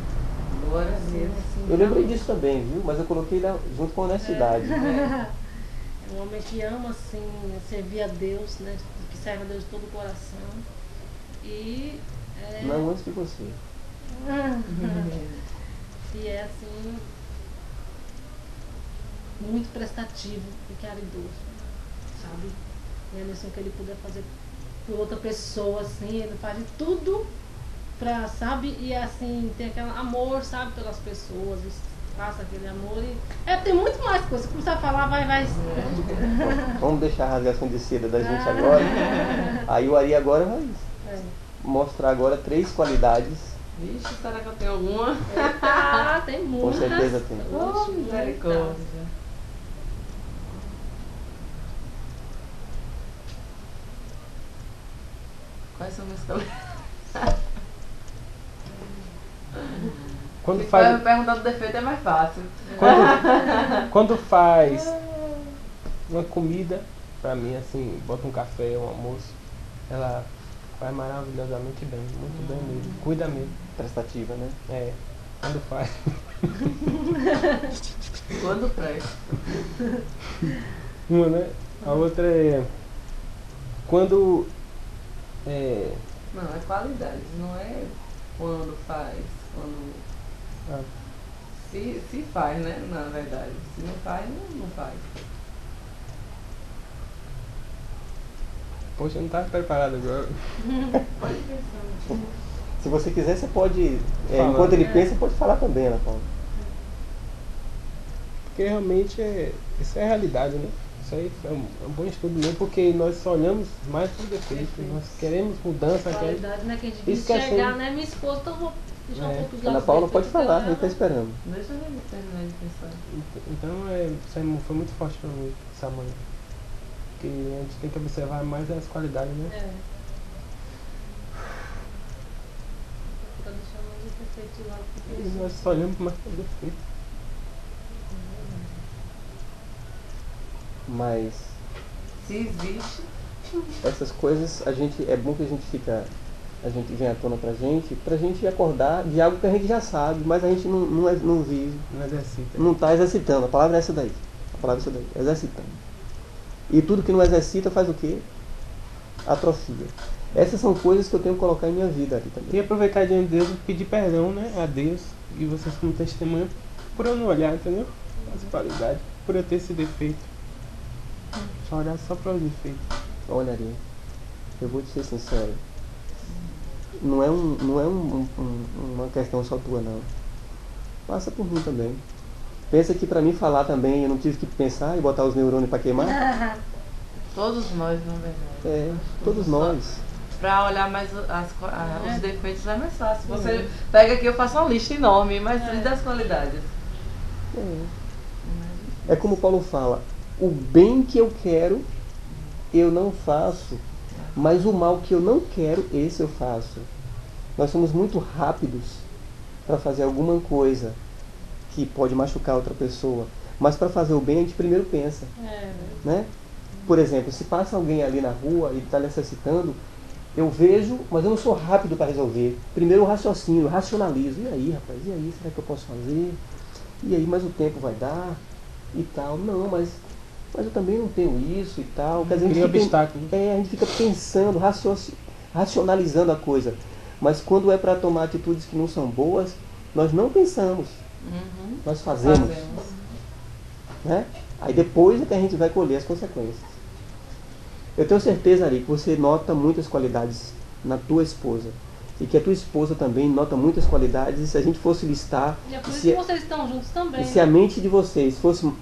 Glória a Assim, Deus. Eu lembrei disso também, viu? Mas eu coloquei lá junto com honestidade. É um homem que ama, assim, servir a Deus, né? Que serve a Deus de todo o coração. E Não antes que você. E é assim, muito prestativo e caridoso, sabe? E assim, o que ele puder fazer por outra pessoa, assim, ele faz de tudo pra, sabe? E assim, tem aquele amor, sabe, pelas pessoas, passa aquele amor e. Tem muito mais coisa. Se começar a falar, vai. Vamos deixar a rasgação de seda da gente agora. Aí o Ari agora vai mostrar agora 3 qualidades. Vixe, será que eu tenho alguma? Eita, tem muitas. Com certeza tem. Oh, misericórdia. Quais são meus qualidades? Quando Se faz, for me perguntar do defeito é mais fácil. quando faz uma comida, pra mim, assim, bota um café, um almoço, ela faz maravilhosamente bem, muito bem mesmo. Cuida mesmo. Prestativa, né? Quando faz. Quando presta. Uma, né? A outra é quando Não, é qualidade, não é quando faz. Quando. Se faz, né? Na verdade. Se não faz, não faz. Poxa, eu não estava preparado agora. Pode pensar. Se você quiser, você pode, Falar. enquanto ele pensa, pode falar também, Ana Paula. Porque realmente isso é a realidade, né? Isso aí é um bom estudo mesmo, porque nós só olhamos mais para o defeito. Nós queremos mudança. Qualidade, né? Que a gente tem que Esquecendo. chegar, né? Minha esposa, então vou deixar um pouco de Ana lado Paula os pode defeitos falar, a dela. gente está esperando. Deixa eu terminar de pensar. Então isso foi muito forte para mim essa manhã. Porque a gente tem que observar mais as qualidades, né? Pra deixar mais o defeito de lado. Porque E nós só olhamos mais para o defeito. Mas Se existe, essas coisas, é bom que a gente vem à tona pra gente acordar de algo que a gente já sabe, mas a gente não vive, Não exercita. não está exercitando. A palavra é essa daí. A palavra é essa daí, exercitando. E tudo que não exercita faz o quê? Atrofia. Essas são coisas que eu tenho que colocar em minha vida ali também. E aproveitar diante de Deus e pedir perdão, né? A Deus e vocês como testemunha por eu não olhar, entendeu? As qualidades, por eu ter esse defeito. Só olhar só para os defeitos. Olha, Ari, eu vou te ser sincero. Não é uma questão só tua, não. Passa por mim também. Pensa que pra mim falar também, eu não tive que pensar e botar os neurônios pra queimar? todos nós, na verdade. Todos nós. Pra olhar mais os defeitos é mais fácil. Você pega aqui, eu faço uma lista enorme, mas e das qualidades? É como Paulo fala, o bem que eu quero, eu não faço, mas o mal que eu não quero, esse eu faço. Nós somos muito rápidos para fazer alguma coisa que pode machucar outra pessoa, mas para fazer o bem a gente primeiro pensa, né? Por exemplo, se passa alguém ali na rua e está necessitando, eu vejo, mas eu não sou rápido para resolver. Primeiro eu raciocínio, eu racionalizo. E aí, rapaz, e aí, será que eu posso fazer? E aí, mas o tempo vai dar e tal. Não, mas eu também não tenho isso e tal. Quer dizer, a gente fica pensando, racionalizando a coisa. Mas quando é para tomar atitudes que não são boas, nós não pensamos. Nós fazemos. Né? Aí depois é que a gente vai colher as consequências. Eu tenho certeza, Ari, que você nota muitas qualidades na tua esposa. E que a tua esposa também nota muitas qualidades. E se a gente fosse listar... E é por isso que vocês estão juntos também. E se a mente de vocês fosse...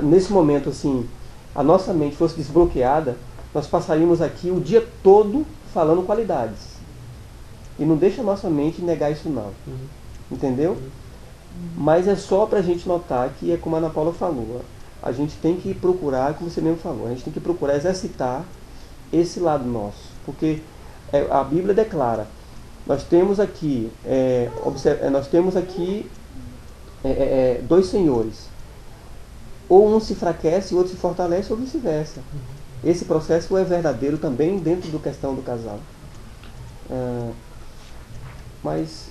nesse momento, assim, a nossa mente fosse desbloqueada, nós passaríamos aqui o dia todo falando qualidades. E não deixa a nossa mente negar isso não. Entendeu? Mas é só pra gente notar que é como a Ana Paula falou. A gente tem que procurar, como você mesmo falou, a gente tem que procurar exercitar esse lado nosso. Porque a Bíblia declara, nós temos aqui, dois senhores. Ou um se enfraquece e o outro se fortalece, ou vice-versa. Esse processo é verdadeiro também dentro da questão do casal. Mas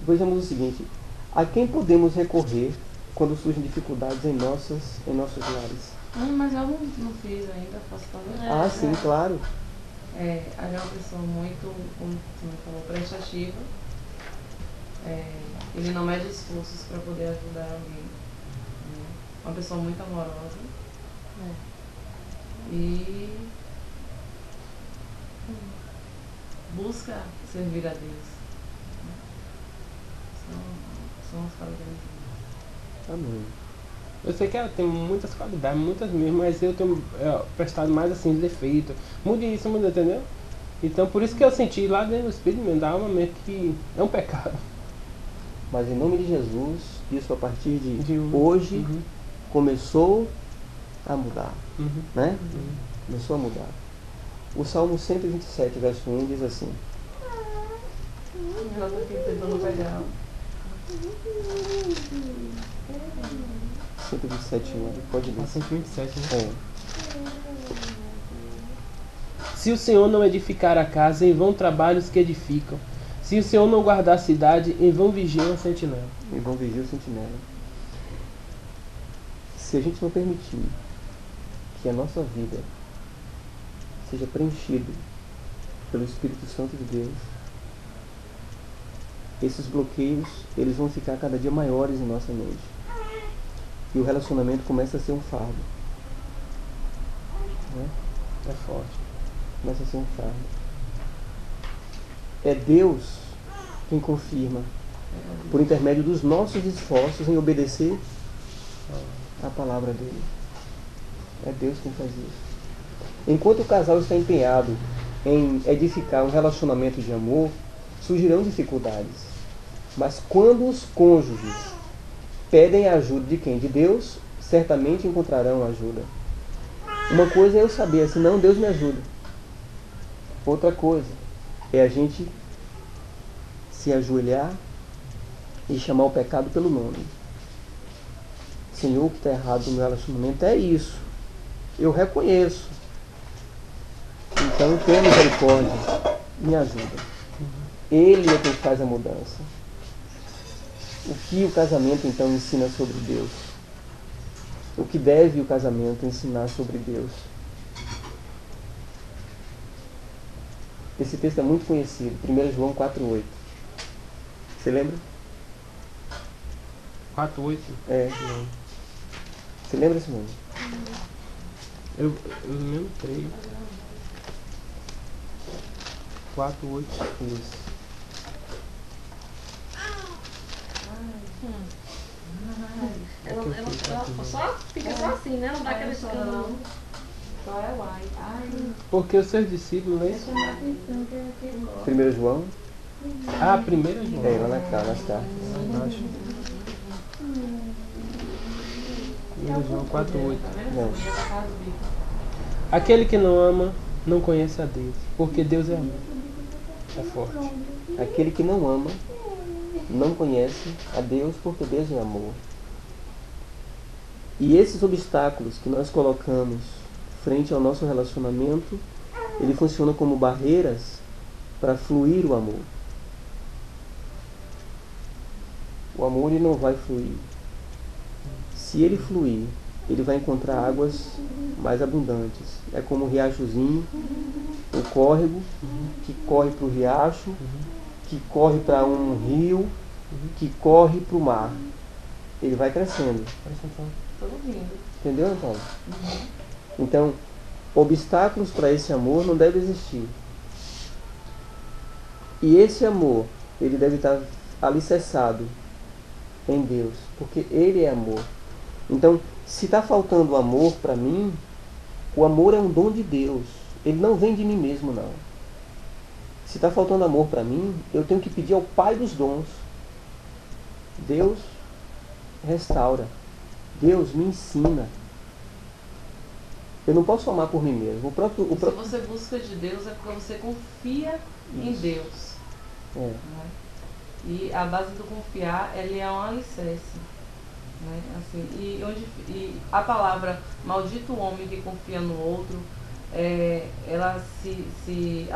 vejamos o seguinte: a quem podemos recorrer quando surgem dificuldades em nossos lares? Mas eu não fiz ainda, posso falar? Sim, claro. A gente é uma pessoa muito, como você falou, prestativa. Ele não mede esforços para poder ajudar alguém. Uma pessoa muito amorosa. E busca servir a Deus. São as características. Amém. Eu sei que ela tem muitas qualidades, muitas mesmo, mas eu tenho prestado mais assim, defeito. Mude isso, muda, entendeu? Então por isso que eu senti lá dentro do espírito mesmo, da alma mesmo, que é um pecado. Mas em nome de Jesus, isso a partir de hoje começou a mudar. Né? Começou a mudar. O Salmo 127, verso 1 diz assim: Ela tá aqui tentando pegar. 127, 1, pode ler. 127, né? Se o Senhor não edificar a casa, em vão trabalhos que edificam. Se o Senhor não guardar a cidade, em vão vigia a sentinela. Em vão vigia a sentinela. Se a gente não permitir que a nossa vida seja preenchida pelo Espírito Santo de Deus, esses bloqueios, eles vão ficar cada dia maiores em nossa mente. E o relacionamento começa a ser um fardo. Né? É forte. Começa a ser um fardo. É Deus quem confirma, por intermédio dos nossos esforços em obedecer a palavra dele. É Deus quem faz isso. Enquanto o casal está empenhado em edificar um relacionamento de amor, surgirão dificuldades. Mas quando os cônjuges pedem a ajuda de quem? De Deus, certamente encontrarão ajuda. Uma coisa é eu saber, senão Deus me ajuda. Outra coisa é a gente se ajoelhar e chamar o pecado pelo nome. Senhor, o que está errado no meu relacionamento é isso. Eu reconheço. Então, tenha misericórdia. Me ajuda. Ele é quem faz a mudança. O que o casamento, então, ensina sobre Deus? O que deve o casamento ensinar sobre Deus? Esse texto é muito conhecido. 1 João 4,8. Você lembra? 4:8? Não. Você lembra esse nome? Eu mesmo creio. 4:8. Isso. Ela só fica só assim, né? Não dá aquela escândalo. Só é uai. Porque os seus discípulos, não é isso? 1 João? 1 João. Lá nas cartas. Acho. 1 João 4:8. Não. Aquele que não ama, não conhece a Deus, porque Deus é amor. É forte. Aquele que não ama, não conhece a Deus, porque Deus é amor. E esses obstáculos que nós colocamos frente ao nosso relacionamento, ele funciona como barreiras para fluir o amor. O amor ele não vai fluir. Se ele fluir, ele vai encontrar águas mais abundantes. É como um riachozinho, um córrego, que corre para o riacho, que corre para um rio, que corre para o mar. Ele vai crescendo. Entendeu, Antônio? Então, obstáculos para esse amor não devem existir. E esse amor, ele deve estar alicerçado em Deus, porque Ele é amor. Então, se está faltando amor para mim, o amor é um dom de Deus. Ele não vem de mim mesmo, não. Se está faltando amor para mim, eu tenho que pedir ao Pai dos dons. Deus restaura. Deus me ensina. Eu não posso amar por mim mesmo. Se você busca de Deus é porque você confia em Deus. Né? E a base do confiar, ele é um alicerce. Né? Assim, e a palavra maldito o homem que confia no outro, ela se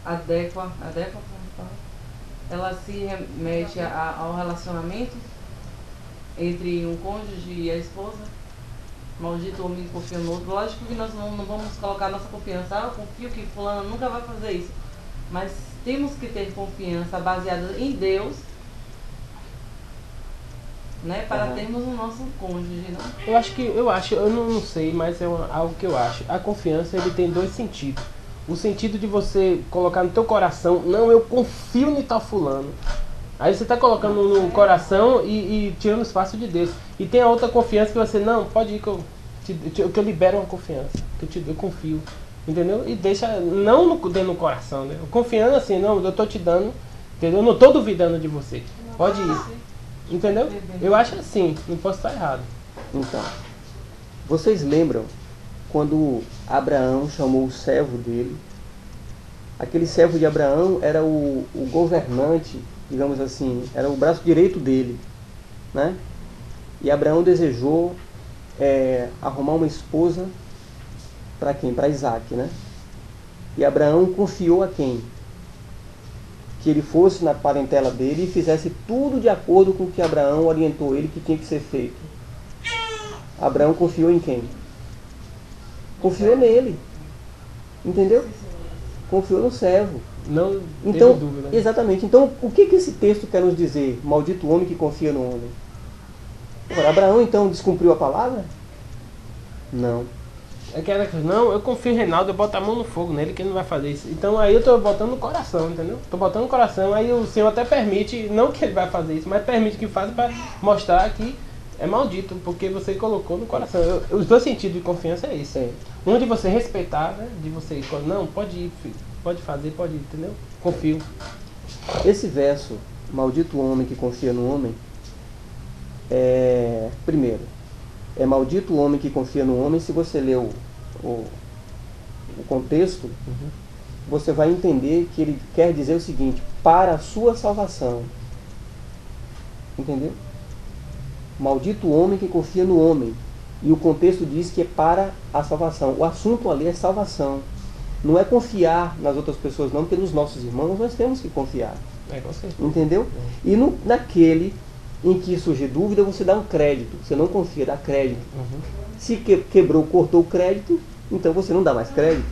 adequa, ela se remete ao relacionamento entre um cônjuge e a esposa. Maldito o homem que confia no outro. Lógico que nós não vamos colocar nossa confiança, eu confio que fulano nunca vai fazer isso, mas temos que ter confiança baseada em Deus, né, para termos o nosso cônjuge, não? Eu não sei, mas é algo que eu acho. A confiança, ele tem dois sentidos. O sentido de você colocar no teu coração, não, eu confio em tal fulano. Aí você está colocando no coração e tirando espaço de Deus. E tem a outra confiança que você, não, pode ir que eu libero uma confiança, que eu confio. Entendeu? E deixa, não dentro do coração, né? Confiando assim, não, eu tô te dando, entendeu? Eu não tô duvidando de você. Pode ir. Entendeu? Eu acho assim, não posso estar errado. Então, vocês lembram quando Abraão chamou o servo dele? Aquele servo de Abraão era o governante, digamos assim, era o braço direito dele, né? E Abraão desejou arrumar uma esposa para quem? Para Isaac, né? E Abraão confiou a quem? Que ele fosse na parentela dele e fizesse tudo de acordo com o que Abraão orientou ele que tinha que ser feito. Abraão confiou em quem? Confiou nele. Entendeu? Confiou no servo. Não então, teve dúvida. Exatamente. Então, o que esse texto quer nos dizer? Maldito o homem que confia no homem. Agora, Abraão, então, descumpriu a palavra? Não. Não, eu confio em Reinaldo, eu boto a mão no fogo nele que ele não vai fazer isso. Então aí eu tô botando no coração, entendeu? Tô botando no coração, aí o Senhor até permite, não que ele vai fazer isso, mas permite que faça para mostrar que é maldito, porque você colocou no coração. Os dois sentidos de confiança é isso. Um de você respeitar, né? De você, não, pode ir, filho, pode fazer, pode ir, entendeu? Confio. Esse verso, maldito o homem que confia no homem, primeiro, é maldito o homem que confia no homem. Se você ler o contexto, você vai entender que ele quer dizer o seguinte: para a sua salvação. Entendeu? Maldito o homem que confia no homem. E o contexto diz que é para a salvação. O assunto ali é salvação. Não é confiar nas outras pessoas, não, porque nos nossos irmãos nós temos que confiar. Com certeza. Entendeu? E naquele em que surgir dúvida, você dá um crédito. Você não confia, dá crédito. Se quebrou, cortou o crédito, então você não dá mais crédito.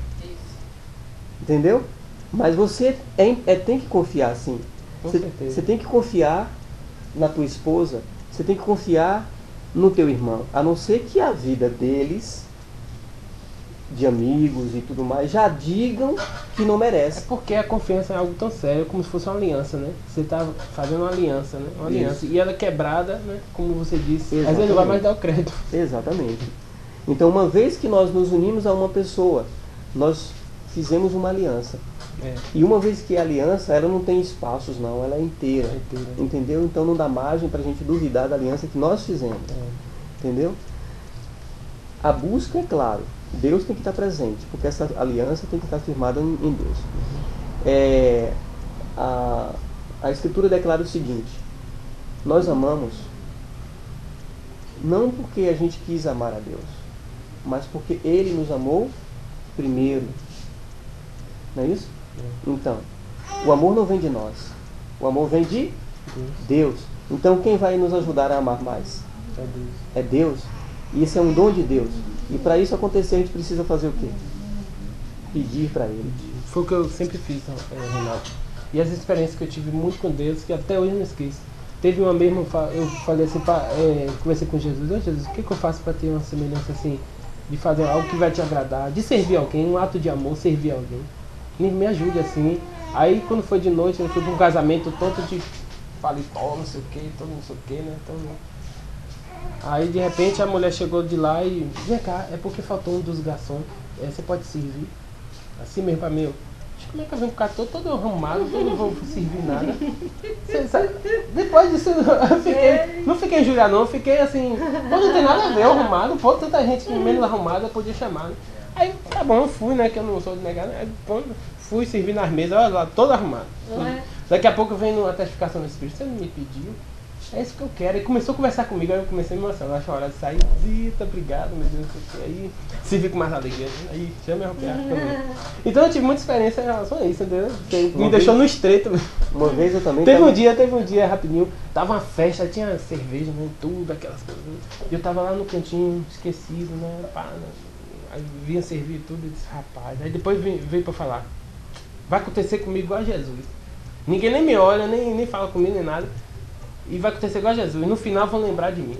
Entendeu? Mas você tem que confiar, sim. Você tem que confiar na tua esposa, você tem que confiar no teu irmão. A não ser que a vida deles, de amigos e tudo mais, já digam que não merece. É porque a confiança é algo tão sério como se fosse uma aliança, né? Você está fazendo uma aliança, né? Uma aliança. E ela é quebrada, né? Como você disse, às vezes não vai mais dar o crédito. Exatamente. Então, uma vez que nós nos unimos a uma pessoa, nós fizemos uma aliança. E uma vez que a aliança, ela não tem espaços não, ela é inteira. Entendeu? Então não dá margem para a gente duvidar da aliança que nós fizemos. Entendeu? A busca, é claro, Deus tem que estar presente, porque essa aliança tem que estar firmada em Deus. A Escritura declara o seguinte: nós amamos não porque a gente quis amar a Deus, mas porque Ele nos amou primeiro. Não é isso? Então, o amor não vem de nós, o amor vem de Deus. Então quem vai nos ajudar a amar mais? É Deus. E isso é um dom de Deus. E para isso acontecer, a gente precisa fazer o quê? Pedir para Ele. Foi o que eu sempre fiz, Reinaldo. E as experiências que eu tive muito com Deus, que até hoje eu não esqueço. Teve uma mesmo, eu falei assim, conversei com Jesus: Jesus, o que eu faço para ter uma semelhança assim, de fazer algo que vai te agradar, de servir alguém, um ato de amor, servir alguém. Me ajude assim. Aí quando foi de noite, eu fui para um casamento todo de paletó, não sei o que, todo não sei o que, né? Então, aí de repente a mulher chegou de lá e: vem cá, é porque faltou um dos garçons, você pode servir? Assim mesmo para mim, como é que eu venho com o cara todo arrumado, eu não vou servir nada? Você sabe? Depois disso eu não fiquei injuriado não, eu fiquei assim, pô, não tem nada a ver, eu arrumado, pô, tanta gente menos arrumada podia chamar, né? Aí, tá bom, eu fui, né, que eu não sou de negar, né? Aí, pô, fui servir nas mesas, olha lá, todo arrumado. Daqui a pouco vem a testificação do Espírito, você não me pediu? É isso que eu quero. Ele começou a conversar comigo, aí eu comecei a me emocionar, a chorar, de sair, Zita, obrigado, meu Deus, não sei o que. Aí servi com mais alegria, aí chama me arrupiar também. Então eu tive muita experiência em relação a isso, entendeu? Me deixou no estreito. Uma vez eu também Teve um dia rapidinho, tava uma festa, tinha cerveja, né, tudo, aquelas coisas. E eu tava lá no cantinho, esquecido, né, pá, né, aí vinha servir tudo e disse, rapaz, aí depois veio pra falar, vai acontecer comigo igual a Jesus. Ninguém nem me olha, nem fala comigo, nem nada. E vai acontecer igual a Jesus. No final vão lembrar de mim.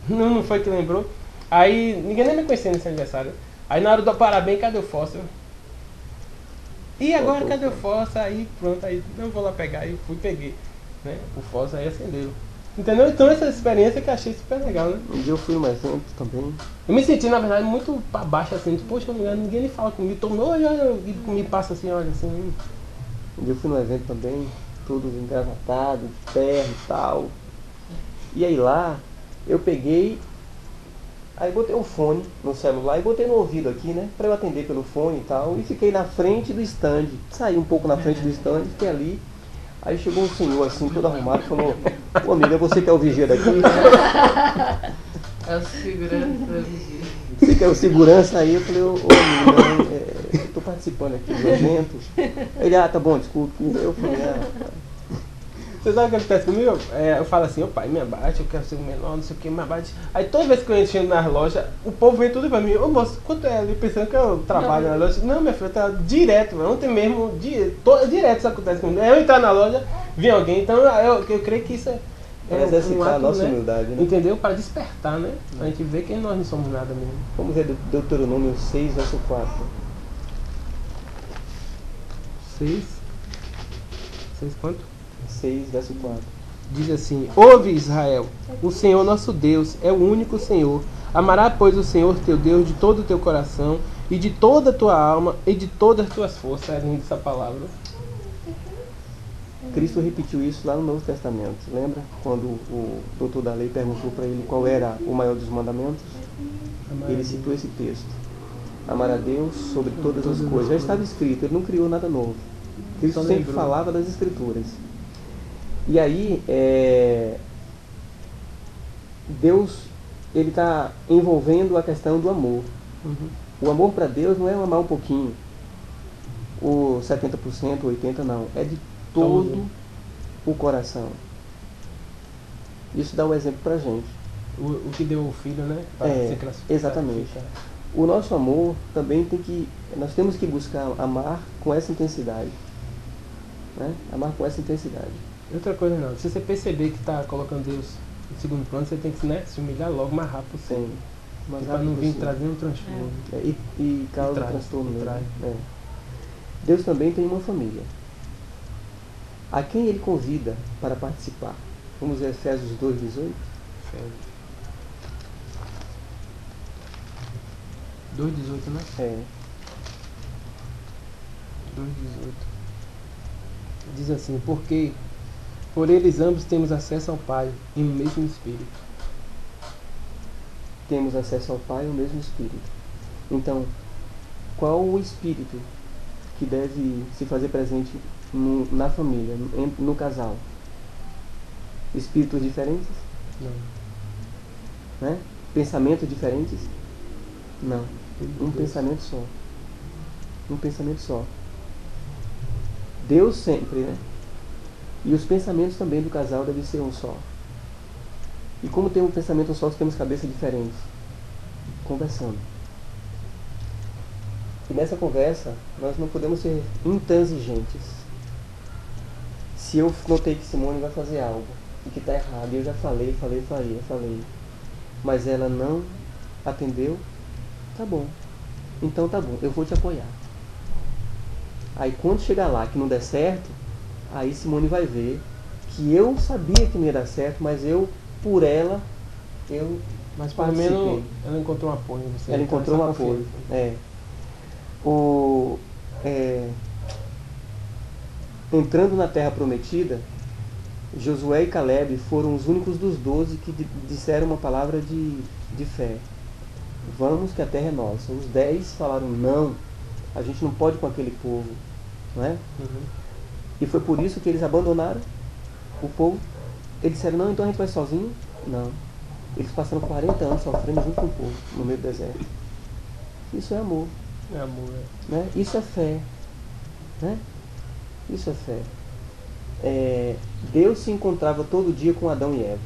Não foi que lembrou. Aí ninguém nem me conhecia nesse aniversário. Aí na hora do parabéns, cadê o fósforo? E agora cadê o fósforo? Aí pronto, aí não vou lá pegar. Aí fui peguei, né? O fósforo aí acendeu. Entendeu? Então essa experiência que eu achei super legal, né? Um dia eu fui no evento também. Eu me senti, na verdade, muito pra baixo assim. Poxa, ninguém nem fala comigo. Olha, me passa assim, olha assim. Um dia eu fui no evento também. Tudo engravatado, de terno e tal. E aí lá, eu peguei, aí botei um fone no celular e botei no ouvido aqui, né? Pra eu atender pelo fone e tal. E fiquei na frente do stand. Saí um pouco na frente do stand, fiquei ali. Aí chegou um senhor assim, todo arrumado, falou, ô amigo, é você que é o vigia daqui? É o segurança, vigia. Você que é o segurança aí? Eu falei, ô amigo, eu tô participando aqui do evento. Ele, tá bom, desculpe. Eu falei, Você sabe o que acontece comigo? Eu falo assim, ô pai, me abate, eu quero ser o menor, não sei o que, me abate. Aí toda vez que eu entro nas lojas, o povo vem tudo pra mim, ô moço, quanto é ali? Pensando que eu trabalho na loja. Não, minha filha, tá direto, ontem mesmo, direto isso acontece comigo. Eu entrar na loja, vem alguém, então eu creio que isso é exercitar a nossa né? humildade, né? Entendeu? Para despertar, né? A gente vê que nós não somos nada mesmo. Vamos ver Deuteronômio 6, verso 4. 6 quanto? 6, verso 4. Diz assim, ouve Israel, o Senhor nosso Deus é o único Senhor. Amará, pois, o Senhor teu Deus de todo o teu coração e de toda a tua alma e de todas as tuas forças. É linda essa palavra. Cristo repetiu isso lá no Novo Testamento. Lembra quando o doutor da lei perguntou para ele qual era o maior dos mandamentos? Ele citou esse texto. Amar a Deus sobre todas as coisas. Já estava escrito, ele não criou nada novo. Cristo sempre falava das Escrituras. E aí, Deus, ele está envolvendo a questão do amor. O amor para Deus não é amar um pouquinho, o 70%, 80%, não. É de todo o coração. Isso dá um exemplo para a gente. O que deu o filho, né? Para ser classificado. Exatamente. O nosso amor também nós temos que buscar amar com essa intensidade. Né? Amar com essa intensidade. Outra coisa não, se você perceber que está colocando Deus em segundo plano, você tem que, né, se humilhar logo o mais rápido possível. Para não vir trazer um transtorno. E causa transtorno. Deus também tem uma família. A quem ele convida para participar? Vamos ver Efésios 2:18? 2:18, né? 2:18. Diz assim, porque por eles ambos temos acesso ao Pai em um mesmo Espírito. Temos acesso ao Pai no mesmo Espírito. Então, qual o Espírito que deve se fazer presente na família, no casal? Espíritos diferentes? Não. Né? Pensamentos diferentes? Não. Um pensamento só. Um pensamento só. Deus sempre, né? E os pensamentos também do casal devem ser um só. E como temos um pensamento só, temos cabeças diferentes. Conversando. E nessa conversa, nós não podemos ser intransigentes. Se eu notei que Simone vai fazer algo e que está errado, e eu já falei, mas ela não atendeu, tá bom. Então tá bom, eu vou te apoiar. Aí quando chegar lá que não der certo, aí Simone vai ver que eu sabia que não ia dar certo, mas por ela, mas pelo menos ela encontrou um apoio. Ela encontrou um apoio. Entrando na Terra Prometida, Josué e Caleb foram os únicos dos 12 que disseram uma palavra de fé. Vamos, que a terra é nossa. Os 10 falaram, não, a gente não pode com aquele povo. Não é? E foi por isso que eles abandonaram o povo. Eles disseram, não, então a gente vai sozinho? Não. Eles passaram 40 anos sofrendo junto com o povo, no meio do deserto. Isso é amor. É amor, Né? Isso é fé. Né? Isso é fé. Deus se encontrava todo dia com Adão e Eva.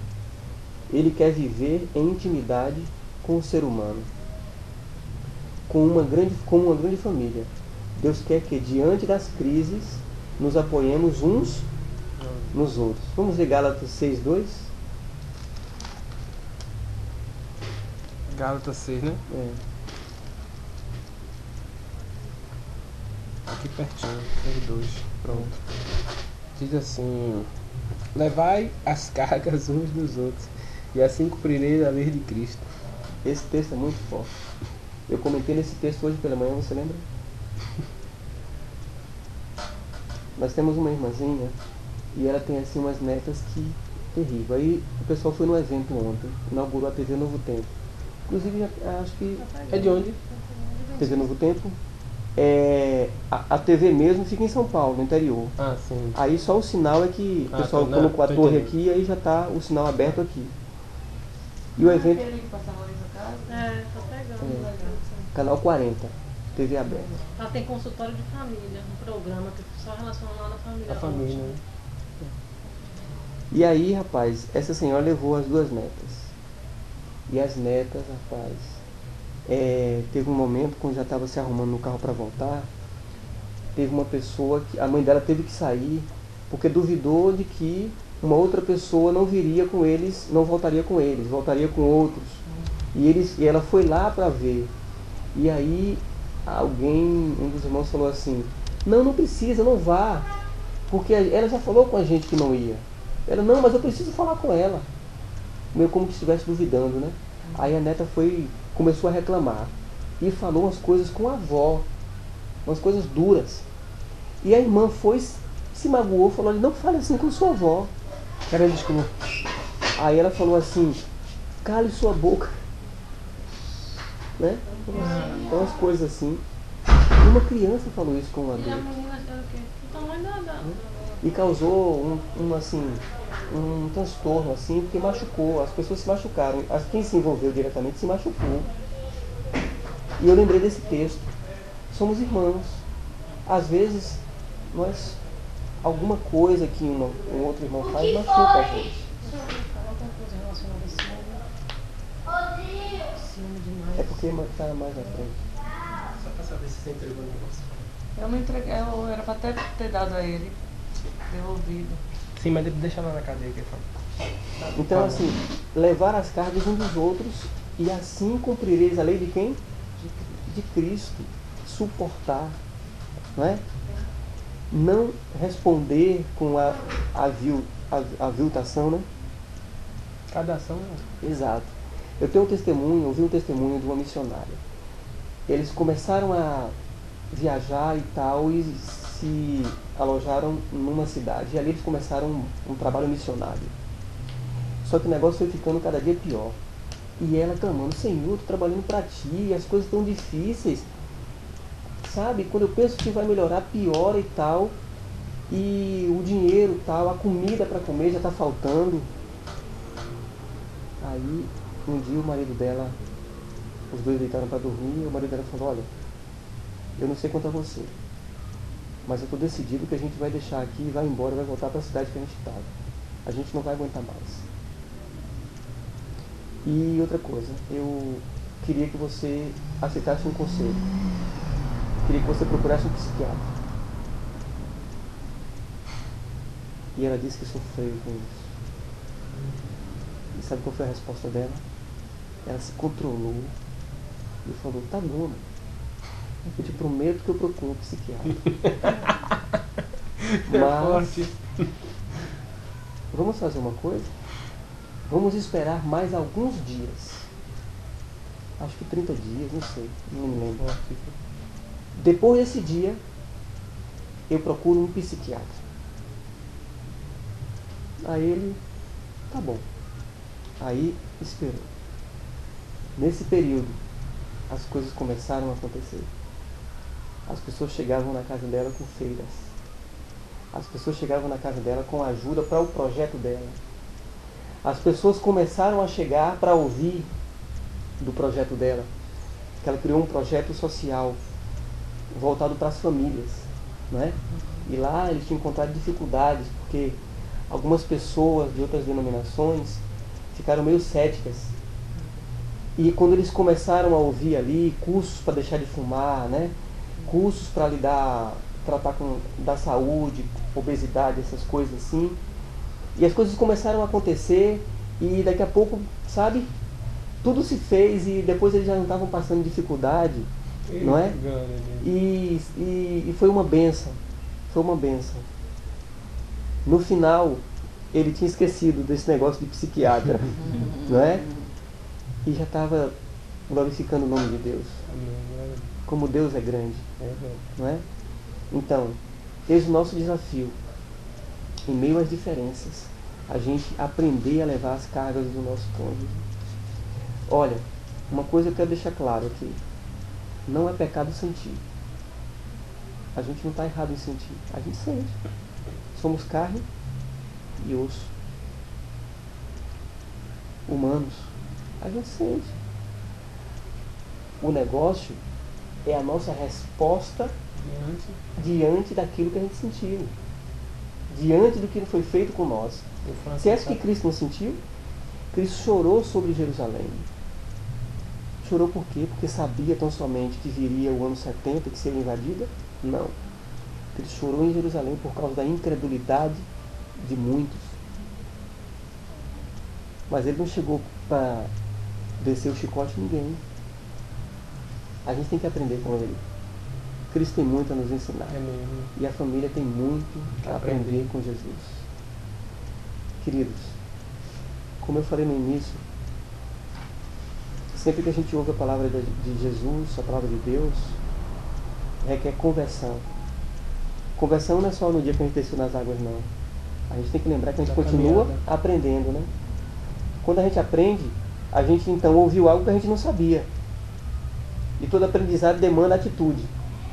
Ele quer viver em intimidade com o ser humano, como uma grande família. Deus quer que diante das crises nos apoiemos uns nos outros. Vamos ver Gálatas 6:2? Gálatas 6, né? Aqui pertinho, 6:2. Pronto. Diz assim: levai as cargas uns dos outros, e assim cumprireis a lei de Cristo. Esse texto é muito forte. Eu comentei nesse texto hoje pela manhã, você lembra? Nós temos uma irmãzinha e ela tem assim umas netas que terrível. Aí o pessoal foi no evento ontem, inaugurou a TV Novo Tempo. Inclusive, acho que É de onde? TV Novo Tempo. A TV mesmo fica em São Paulo, no interior. Ah, sim. Aí só o sinal é que o pessoal tá, colocou a tô torre entendendo. aqui e aí já está o sinal aberto aqui. E o evento, Aquele que passava ali na casa. Tô pegando. canal 40, TV aberta. Ela tem consultório de família, um programa que só relaciona na família. A família, né? E aí, rapaz, essa senhora levou as 2 netas. E as netas, rapaz, teve um momento, quando já estava se arrumando no carro para voltar, teve uma pessoa que a mãe dela teve que sair porque duvidou de que uma outra pessoa não viria com eles, não voltaria com eles, voltaria com outros. E ela foi lá para ver. E aí um dos irmãos falou assim, não precisa, não vá, porque ela já falou com a gente que não ia. Ela, não, mas eu preciso falar com ela. Meio como que estivesse duvidando, né? Aí a neta começou a reclamar. E falou umas coisas com a avó. Umas coisas duras. E a irmã se magoou, falou, não fale assim com sua avó. Quero desculpa. Aí ela falou assim, cale sua boca. Né? Então umas coisas assim. E uma criança falou isso com um E a adulto. menina era o quê? O tamanho da... E causou um transtorno, assim, porque machucou. As pessoas se machucaram. Quem se envolveu diretamente se machucou. E eu lembrei desse texto. Somos irmãos. Às vezes, alguma coisa que um outro irmão faz machuca a gente. Falar alguma coisa relacionada a ciúme demais. É porque está mais na frente. Só pra saber se você entregou o negócio. Eu não entreguei, eu era pra até ter dado a ele, devolvido. Sim, mas deixa lá na cadeia que ele fala. Então, assim, levar as cargas uns dos outros e assim cumprireis a lei de quem? De Cristo. Suportar. Não é? Não responder com a aviltação, né? Cada ação Exato. Eu ouvi um testemunho de uma missionária. Eles começaram a viajar e tal e se alojaram numa cidade. E ali eles começaram um trabalho missionário. Só que o negócio foi ficando cada dia pior. E ela clamando, Senhor, estou trabalhando para Ti, as coisas estão difíceis. Sabe, quando eu penso que vai melhorar, piora e tal. E o dinheiro tal, a comida para comer já está faltando. Aí, um dia o marido dela, os dois deitaram para dormir, e o marido dela falou, olha, eu não sei quanto a você, mas eu estou decidido que a gente vai deixar aqui e vai embora, vai voltar para a cidade que a gente estava. A gente não vai aguentar mais. E outra coisa, eu queria que você aceitasse um conselho. Queria que você procurasse um psiquiatra. E ela disse que sofreu com isso. E sabe qual foi a resposta dela? Ela se controlou e falou, tá bom, eu te prometo que eu procuro um psiquiatra. Mas vamos fazer uma coisa? Vamos esperar mais alguns dias. Acho que 30 dias, não sei, não me lembro. Depois desse dia, eu procuro um psiquiatra. Aí ele, tá bom. Aí esperou. Nesse período, as coisas começaram a acontecer. As pessoas chegavam na casa dela com feiras. As pessoas chegavam na casa dela com ajuda para o projeto dela. As pessoas começaram a chegar para ouvir do projeto dela. Que ela criou um projeto social voltado para as famílias, não é? E lá eles tinham encontrado dificuldades, porque algumas pessoas de outras denominações ficaram meio céticas. E quando eles começaram a ouvir ali cursos para deixar de fumar, né? Cursos para tratar da saúde, obesidade, essas coisas assim. E as coisas começaram a acontecer e daqui a pouco, sabe? Tudo se fez e depois eles já não estavam passando dificuldade, não é? E foi uma bênção. Foi uma bênção. No final, ele tinha esquecido desse negócio de psiquiatra, não é? E já estava glorificando o nome de Deus. Como Deus é grande, não é? Então, esse é o nosso desafio. Em meio às diferenças, a gente aprender a levar as cargas do nosso cônjuge. Olha, uma coisa eu quero deixar claro aqui. Não é pecado sentir. A gente não está errado em sentir. A gente sente. Somos carne e osso. Humanos. A gente sente. O negócio é a nossa resposta diante daquilo que a gente sentiu. Diante do que foi feito com nós. Você acha que Cristo não sentiu? Cristo chorou sobre Jerusalém. Chorou por quê? Porque sabia tão somente que viria o ano 70, que seria invadida? Não. Cristo chorou em Jerusalém por causa da incredulidade de muitos. Mas ele não chegou para descer o chicote de ninguém. A gente tem que aprender com ele. Cristo tem muito a nos ensinar. E a família tem muito a aprender com Jesus. Queridos, como eu falei no início, sempre que a gente ouve a palavra de Jesus, a palavra de Deus, requer conversão. Conversão não é só no dia que a gente desceu nas águas, não. A gente tem que lembrar que a gente continua aprendendo, né? Quando a gente aprende, a gente então ouviu algo que a gente não sabia. E todo aprendizado demanda atitude.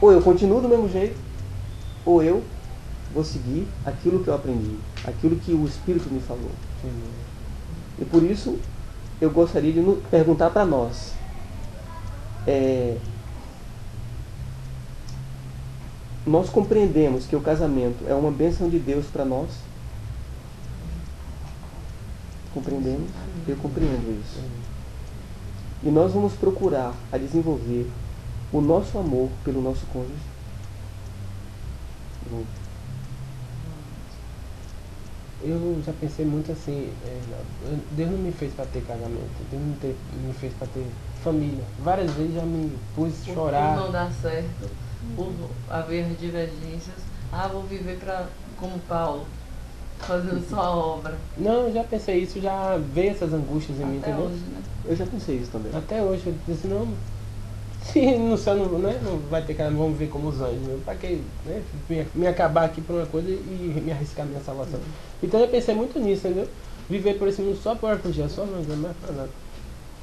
Ou eu continuo do mesmo jeito, ou eu vou seguir aquilo que eu aprendi, aquilo que o Espírito me falou. E por isso, eu gostaria de perguntar para nós. Nós compreendemos que o casamento é uma bênção de Deus para nós? Compreendemos? Eu compreendo isso. E nós vamos procurar a desenvolver o nosso amor pelo nosso cônjuge. Eu já pensei muito assim, Deus não me fez para ter casamento, Deus não me fez para ter família. Várias vezes já me pus a chorar. Por não dar certo, por haver divergências. Vou viver como Paulo, fazendo só a obra. Não, eu já pensei isso, já veio essas angústias em mim, entendeu? Hoje, né? Eu já pensei isso também. Até hoje, eu disse, não, se no céu não vai ter casamento, vamos ver como os anjos, né? Para que me acabar aqui por uma coisa e me arriscar minha salvação. Então eu pensei muito nisso, entendeu? Viver por esse mundo só por arcanjel, só não é mais para nada.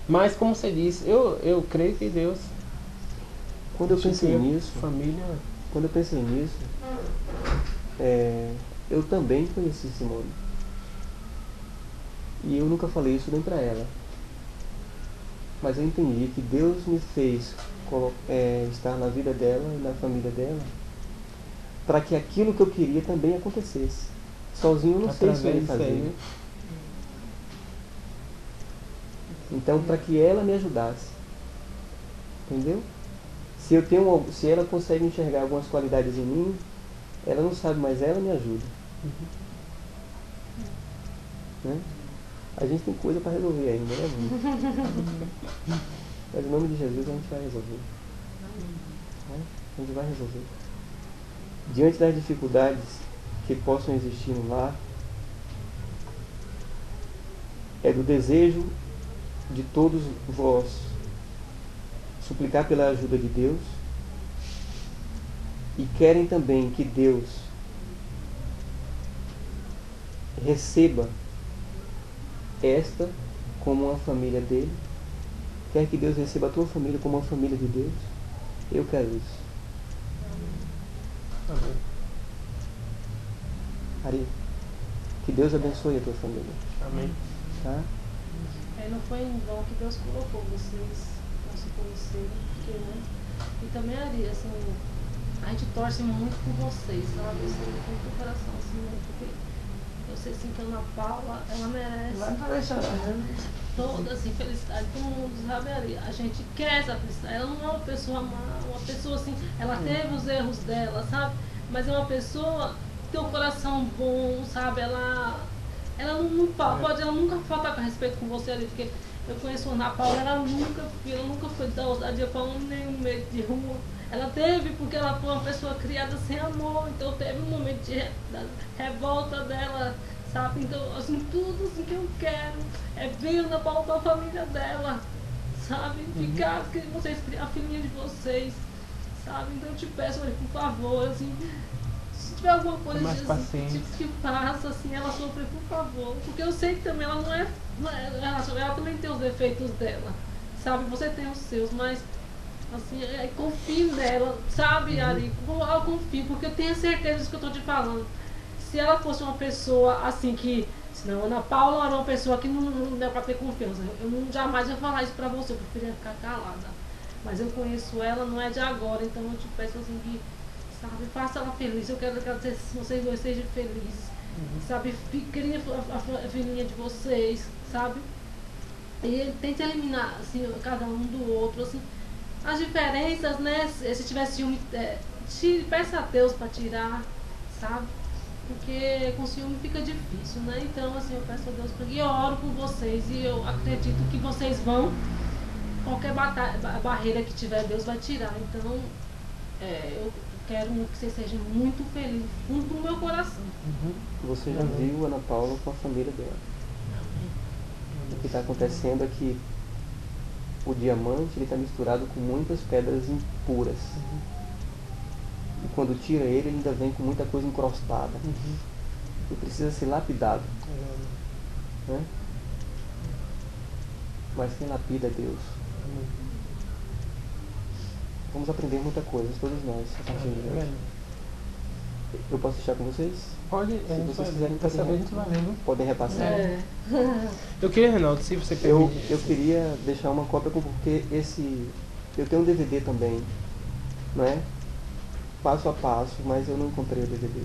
Mas como você disse, eu creio que Deus. Quando eu pensei nisso, família. Quando eu pensei nisso, eu também conheci Simone. E eu nunca falei isso nem para ela. Mas eu entendi que Deus me fez estar na vida dela e na família dela para que aquilo que eu queria também acontecesse. Sozinho eu não sei se eu ia fazer. Então, para que ela me ajudasse. Entendeu? Se ela consegue enxergar algumas qualidades em mim, ela não sabe, mas ela me ajuda. Né? A gente tem coisa para resolver ainda, né? Mas em nome de Jesus a gente vai resolver. Né? A gente vai resolver. Diante das dificuldades que possam existir no lar, é do desejo de todos vós suplicar pela ajuda de Deus e querem também que Deus receba esta como uma família dele. Quer que Deus receba a tua família como uma família de Deus? Eu quero isso. Amém. Ari, que Deus abençoe a tua família. Amém. Tá? Não foi em vão que Deus colocou vocês para se conhecerem, porque, né? E também, Ari, assim, a gente torce muito por vocês, sabe? Assim, com o coração, assim, né? Porque eu sei assim que a Ana Paula, ela merece toda assim, felicidade do mundo, sabe, Ari? A gente quer essa felicidade. Ela não é uma pessoa má, uma pessoa assim, ela teve os erros dela, sabe? Mas é uma pessoa que tem um coração bom, sabe? Ela não pode, ela nunca falta com respeito com você ali, porque eu conheço a Ana Paula, ela nunca foi dar ousadia para nenhum meio de rua. Ela teve, porque ela foi uma pessoa criada sem amor, então teve um momento de revolta dela, sabe? Então, assim, tudo assim que eu quero é ver a Ana Paula com a família dela, sabe? Ficar, que vocês criam a filhinha de vocês, sabe? Então eu te peço, por favor, assim, se tiver alguma coisa que faça, assim, ela sofrer, por favor. Porque eu sei que também ela não é ela também tem os defeitos dela, sabe? Você tem os seus, mas assim, confio nela, sabe, Ari? Eu confio, porque eu tenho certeza disso que eu estou te falando. Se ela fosse uma pessoa assim que... Senão, Ana Paula era uma pessoa que não deu para ter confiança. Eu jamais ia falar isso para você, eu preferia ficar calada. Mas eu conheço ela, não é de agora, então eu te peço assim que, sabe, faça ela feliz. Eu quero que vocês dois sejam felizes, sabe? Criem a filhinha de vocês, sabe? E tente eliminar, assim, cada um do outro, assim. As diferenças, né? Se tiver ciúme, peça a Deus para tirar, sabe? Porque com ciúme fica difícil, né? Então, assim, eu peço a Deus e eu oro por vocês e eu acredito que vocês vão, qualquer barreira que tiver, Deus vai tirar. Então, eu quero que vocês sejam muito felizes, fundo do meu coração. Você já viu a Ana Paula com a família dela. O que está acontecendo é que o diamante está misturado com muitas pedras impuras. E quando tira ele ainda vem com muita coisa encrostada. E precisa ser lapidado. Né? Mas quem lapida é Deus. Vamos aprender muita coisa, todos nós, a partir de hoje. Eu posso deixar com vocês? Pode, se vocês quiserem, podem repassar. Eu queria, Reinaldo, se você permite. Eu queria deixar uma cópia, porque eu tenho um DVD também, não é? Passo a passo, mas eu não encontrei o DVD.